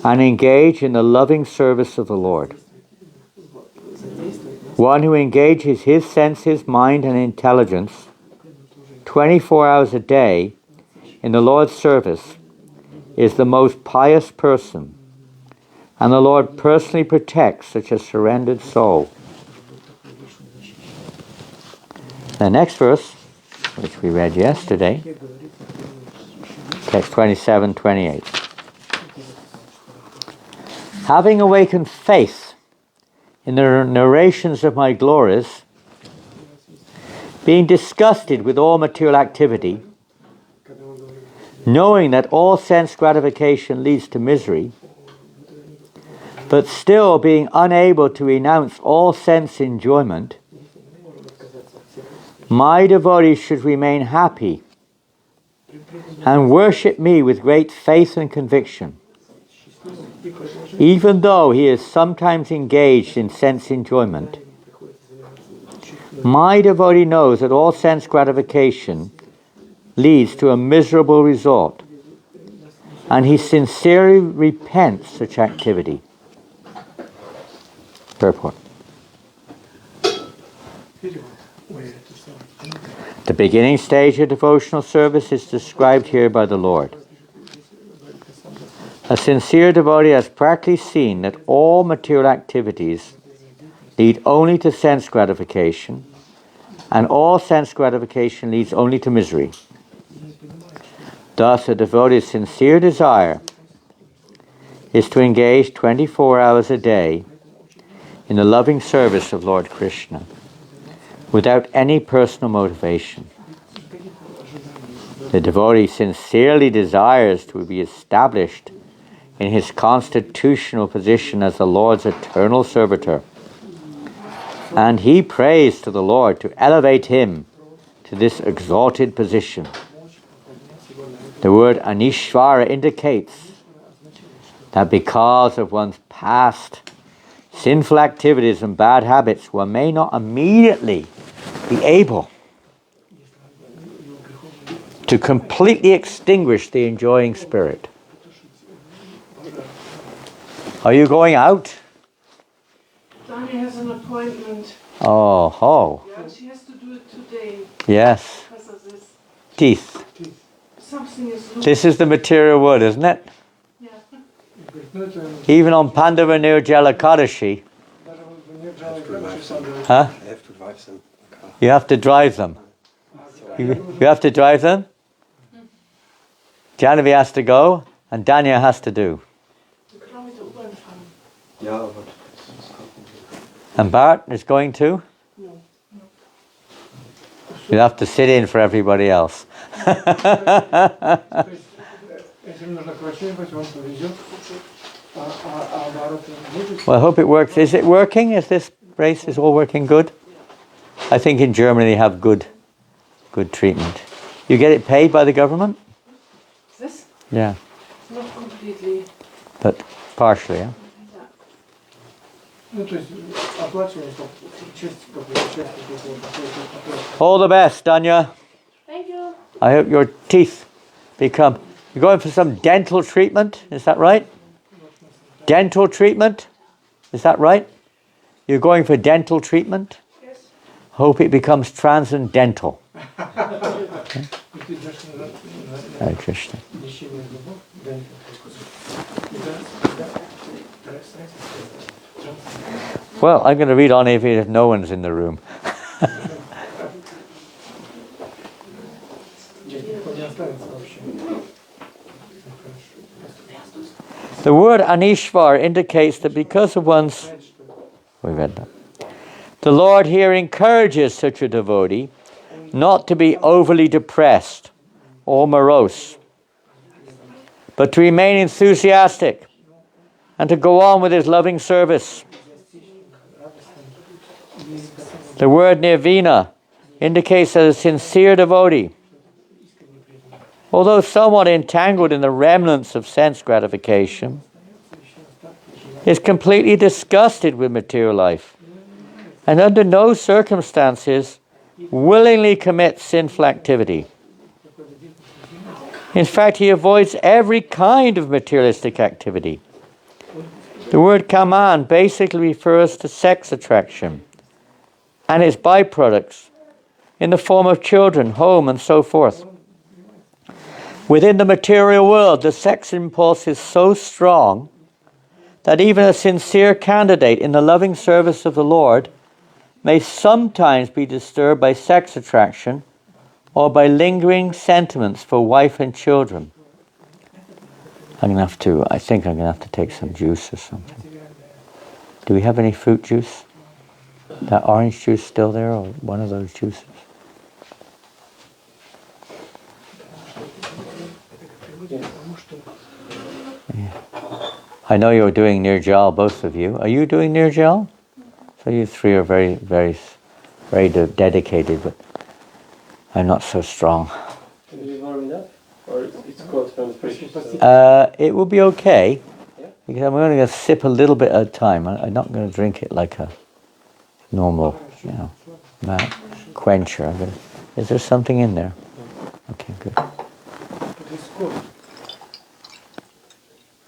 [SPEAKER 1] and engage in the loving service of the Lord. One who engages his senses, mind, and intelligence 24 hours a day in the Lord's service is the most pious person, and the Lord personally protects such a surrendered soul. The next verse, which we read yesterday, text 27-28. Having awakened faith in the narrations of my glories, being disgusted with all material activity, knowing that all sense gratification leads to misery, but still being unable to renounce all sense enjoyment, my devotees should remain happy and worship me with great faith and conviction, even though he is sometimes engaged in sense enjoyment. My devotee knows that all sense gratification leads to a miserable result, and he sincerely repents such activity. Purport. The beginning stage of devotional service is described here by the Lord. A sincere devotee has practically seen that all material activities lead only to sense gratification, and all sense gratification leads only to misery. Thus, a devotee's sincere desire is to engage 24 hours a day in the loving service of Lord Krishna, without any personal motivation. The devotee sincerely desires to be established in his constitutional position as the Lord's eternal servitor, and he prays to the Lord to elevate him to this exalted position. The word Anishvara indicates that because of one's past sinful activities and bad habits, one may not immediately be able to completely extinguish the enjoying spirit. Are you going out?
[SPEAKER 4] Dani has an appointment.
[SPEAKER 1] Oh.
[SPEAKER 4] Yeah, she has to do it today.
[SPEAKER 1] Yes.
[SPEAKER 4] Because of this.
[SPEAKER 1] Teeth.
[SPEAKER 4] Something is loose.
[SPEAKER 1] This is the material wood, isn't it?
[SPEAKER 4] Yeah.
[SPEAKER 1] Even on Pandava Nirjala Kadashi. Huh?
[SPEAKER 3] I have to drive them.
[SPEAKER 1] You have to drive them. You have to drive them? Janavi has to go, and Danya has to do.
[SPEAKER 3] Ja, aber
[SPEAKER 1] And Bart is going to?
[SPEAKER 4] No.
[SPEAKER 1] You'll have to sit in for everybody else. Well, I hope it works. Is it working? Is this race is all working good? I think in Germany they have good treatment. You get it paid by the government?
[SPEAKER 4] This?
[SPEAKER 1] Yeah.
[SPEAKER 4] Not completely.
[SPEAKER 1] But partially, yeah? All the best, Danya.
[SPEAKER 4] Thank you.
[SPEAKER 1] I hope your teeth become... You're going for some dental treatment, is that right? Dental treatment? Is that right? You're going for dental treatment?
[SPEAKER 4] Yes.
[SPEAKER 1] Hope it becomes transcendental. Okay. Hare Krishna. Well, I'm going to read on if no one's in the room. The word Anishvar indicates that because of one's... We read that. The Lord here encourages such a devotee not to be overly depressed or morose, but to remain enthusiastic and to go on with his loving service. The word nirvana indicates that a sincere devotee, although somewhat entangled in the remnants of sense gratification, is completely disgusted with material life and under no circumstances willingly commits sinful activity. In fact, he avoids every kind of materialistic activity. The word kaman basically refers to sex attraction and its byproducts in the form of children, home, and so forth. Within the material world, the sex impulse is so strong that even a sincere candidate in the loving service of the Lord may sometimes be disturbed by sex attraction or by lingering sentiments for wife and children. I think I'm going to have to take some juice or something. Do we have any fruit juice? That orange juice still there, or one of those juices? Yeah. I know you're doing Nirjal, both of you. Are you doing Nirjal? So you three are very, very, very dedicated, but I'm not so strong.
[SPEAKER 3] Can you warm it up? Or it's cold from the fridge?
[SPEAKER 1] It will be okay, because I'm only going to sip a little bit at a time. I'm not going to drink it like a normal, quencher. Is there something in there? Okay, good.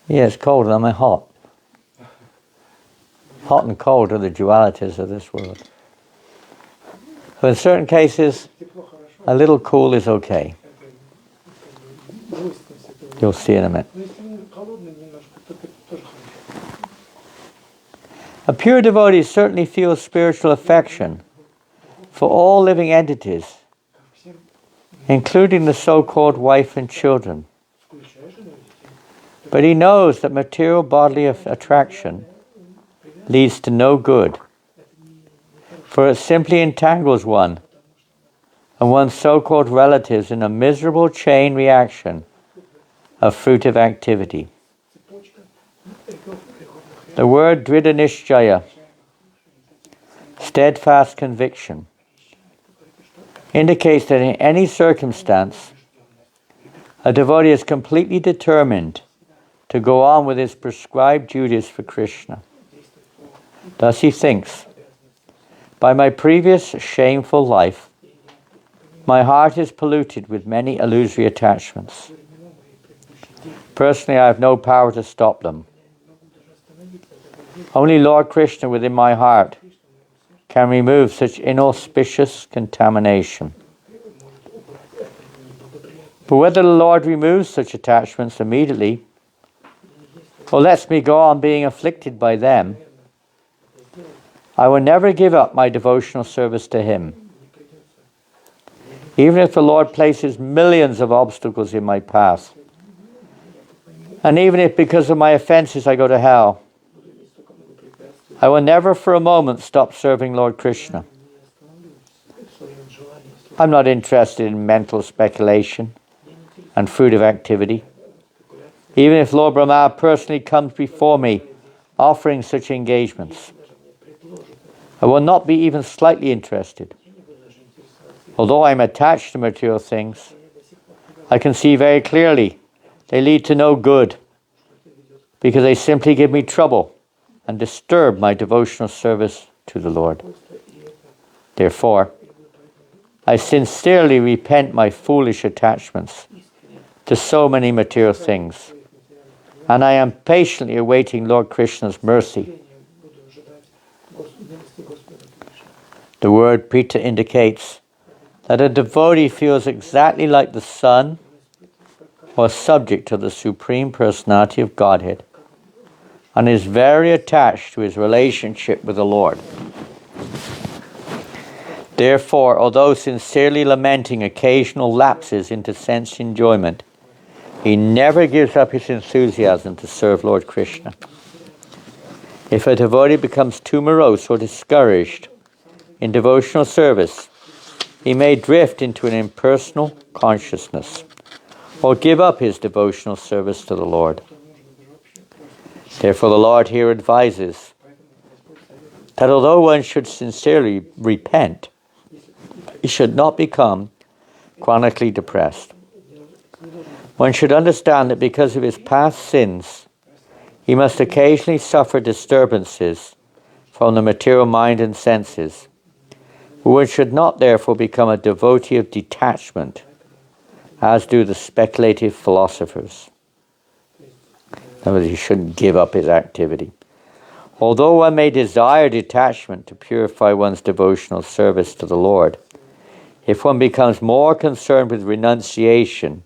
[SPEAKER 1] Yeah, it's cold and I'm hot. Hot and cold are the dualities of this world. So in certain cases, a little cool is okay. You'll see in a minute. A pure devotee certainly feels spiritual affection for all living entities, including the so-called wife and children. But he knows that material bodily attraction leads to no good, for it simply entangles one and one's so-called relatives in a miserable chain reaction of fruitive activity. The word Dridhanishjaya, steadfast conviction, indicates that in any circumstance, a devotee is completely determined to go on with his prescribed duties for Krishna. Thus he thinks, by my previous shameful life, my heart is polluted with many illusory attachments. Personally, I have no power to stop them. Only Lord Krishna within my heart can remove such inauspicious contamination. But whether the Lord removes such attachments immediately, or lets me go on being afflicted by them, I will never give up my devotional service to Him. Even if the Lord places millions of obstacles in my path, and even if because of my offenses I go to hell, I will never for a moment stop serving Lord Krishna. I'm not interested in mental speculation and fruitive activity. Even if Lord Brahma personally comes before me offering such engagements, I will not be even slightly interested. Although I am attached to material things, I can see very clearly they lead to no good, because they simply give me trouble and disturb my devotional service to the Lord. Therefore, I sincerely repent my foolish attachments to so many material things, and I am patiently awaiting Lord Krishna's mercy. The word Prita indicates that a devotee feels exactly like the son or subject of the Supreme Personality of Godhead, and is very attached to his relationship with the Lord. Therefore, although sincerely lamenting occasional lapses into sense enjoyment, he never gives up his enthusiasm to serve Lord Krishna. If a devotee becomes too morose or discouraged in devotional service, he may drift into an impersonal consciousness or give up his devotional service to the Lord. Therefore, the Lord here advises that although one should sincerely repent, he should not become chronically depressed. One should understand that because of his past sins, he must occasionally suffer disturbances from the material mind and senses. One should not therefore become a devotee of detachment, as do the speculative philosophers. In other words, he shouldn't give up his activity. Although one may desire detachment to purify one's devotional service to the Lord, if one becomes more concerned with renunciation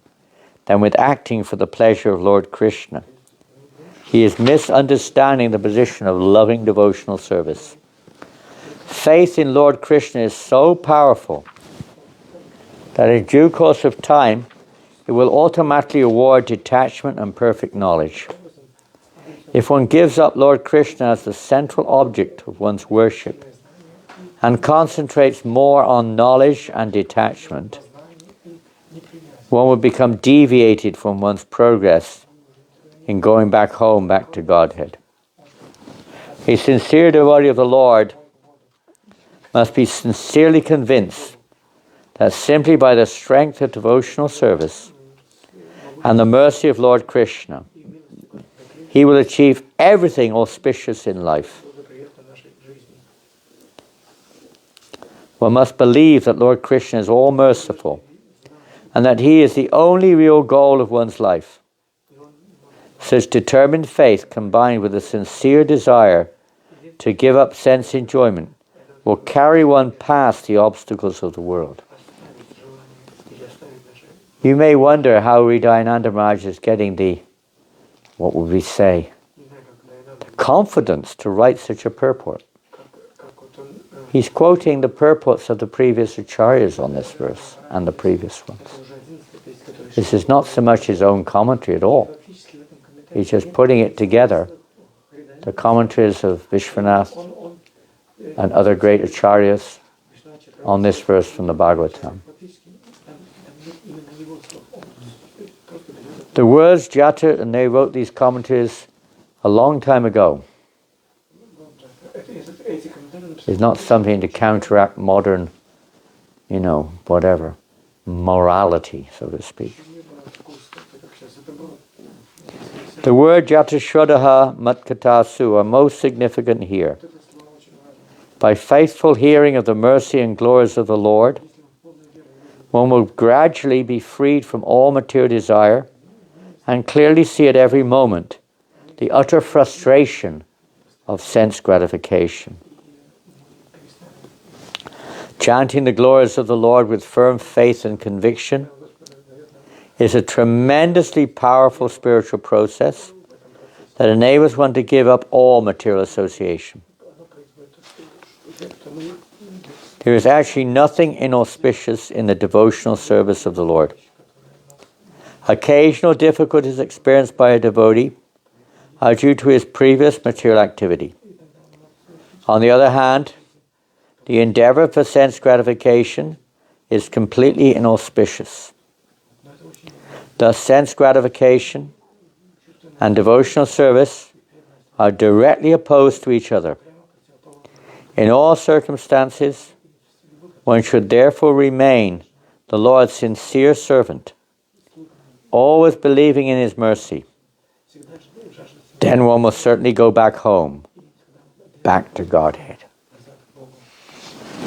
[SPEAKER 1] than with acting for the pleasure of Lord Krishna, he is misunderstanding the position of loving devotional service. Faith in Lord Krishna is so powerful that in due course of time, it will automatically award detachment and perfect knowledge. If one gives up Lord Krishna as the central object of one's worship and concentrates more on knowledge and detachment, one will become deviated from one's progress in going back home, back to Godhead. A sincere devotee of the Lord must be sincerely convinced that simply by the strength of devotional service and the mercy of Lord Krishna, he will achieve everything auspicious in life. One must believe that Lord Krishna is all merciful and that he is the only real goal of one's life. Such determined faith combined with a sincere desire to give up sense enjoyment will carry one past the obstacles of the world. You may wonder how Hridayananda Maharaj is getting the, what would we say, the confidence to write such a purport. He's quoting the purports of the previous acharyas on this verse and the previous ones. This is not so much his own commentary at all. He's just putting it together, the commentaries of Vishwanath and other great acharyas on this verse from the Bhagavatam. The words Jata, and they wrote these commentaries a long time ago. It's not something to counteract modern, whatever, morality, so to speak. The word Jata Shraddha Matkatasu are most significant here. By faithful hearing of the mercy and glories of the Lord, one will gradually be freed from all material desire and clearly see at every moment the utter frustration of sense gratification. Chanting the glories of the Lord with firm faith and conviction is a tremendously powerful spiritual process that enables one to give up all material association. There is actually nothing inauspicious in the devotional service of the Lord. Occasional difficulties experienced by a devotee are due to his previous material activity. On the other hand, the endeavor for sense gratification is completely inauspicious. Thus, sense gratification and devotional service are directly opposed to each other. In all circumstances, one should therefore remain the Lord's sincere servant, always believing in his mercy. Then one will certainly go back home, back to Godhead.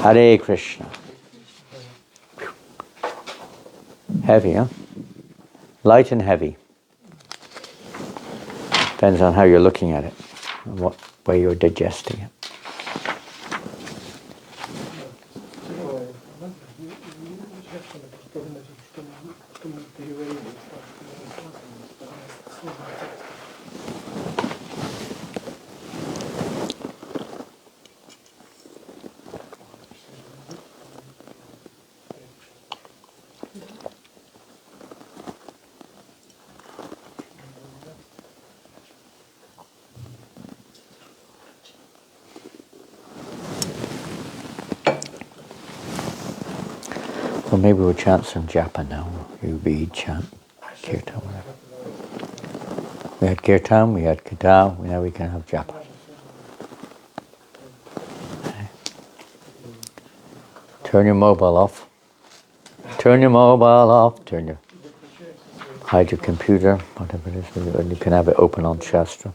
[SPEAKER 1] Hare Krishna. Heavy, huh? Light and heavy. Depends on how you're looking at it, and what way you're digesting it. Well, maybe we'll chant some japa now. You read, chant, kirtan, whatever. We had kirtan, we had katha, now we can have japa. Okay. Turn your mobile off. Turn your mobile off. Hide your computer, whatever it is. You can have it open on Shastra.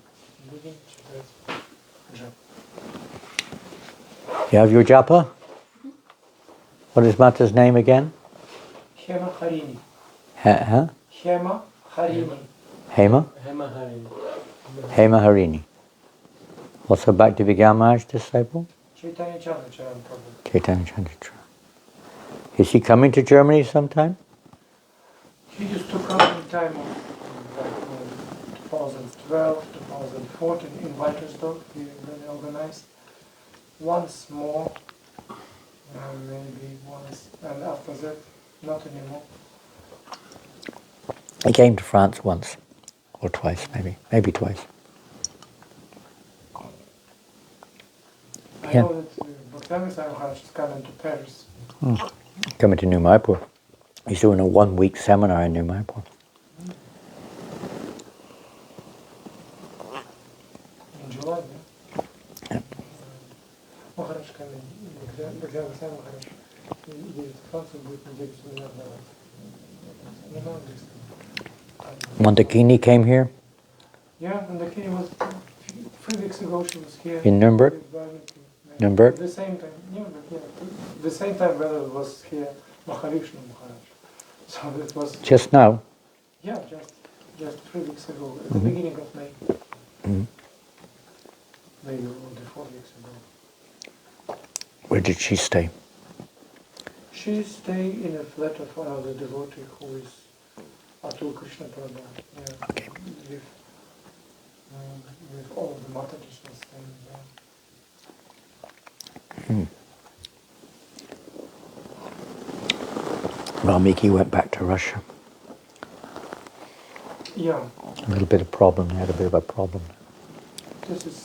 [SPEAKER 1] You have your japa? What is Mata's name again?
[SPEAKER 2] Hema Harini.
[SPEAKER 1] Huh?
[SPEAKER 2] Hema Harini.
[SPEAKER 1] Hema? Hema Harini. Also Bhakti Vigyan Maharaj disciple?
[SPEAKER 2] Chaitanya Chandra Prabhu.
[SPEAKER 1] Chaitanya Chandra. Is he coming to Germany sometime?
[SPEAKER 2] He used to come in time of 2012, 2014 in Waltersdorf, he really organized. once more, maybe once, and after that, not anymore.
[SPEAKER 1] He came to France once or twice, maybe twice.
[SPEAKER 2] I
[SPEAKER 1] Yeah.
[SPEAKER 2] know that Bogdan Samuhaj is coming to Paris.
[SPEAKER 1] Coming to New Mayapur. He's doing a 1-week seminar in New Mayapur.
[SPEAKER 2] In July, yeah?
[SPEAKER 1] Yeah.
[SPEAKER 2] Maharaj coming, Bogdan Samuhaj едет в Францию, будет неделю семинар давать. Не на английском.
[SPEAKER 1] Montekini came here
[SPEAKER 2] Yeah, and the king was 3 weeks ago. She was here
[SPEAKER 1] in Nurnberg. Nurnberg?
[SPEAKER 2] At the same time, Nurnberg, yeah. The same time when it was here, Mahavishnu Maharaj. So it was
[SPEAKER 1] Just now.
[SPEAKER 2] yeah, just 3 weeks ago, at the beginning of May. Maybe only 4 weeks ago.
[SPEAKER 1] Where did she stay?
[SPEAKER 2] She stayed in a flat of another devotee who is Atul Krishna Prabhu. Yeah,
[SPEAKER 1] Okay.
[SPEAKER 2] With all the Mataji's was staying there.
[SPEAKER 1] Valmiki went back to Russia.
[SPEAKER 2] Yeah,
[SPEAKER 1] A little bit of problem. They had a bit of a problem.
[SPEAKER 2] this is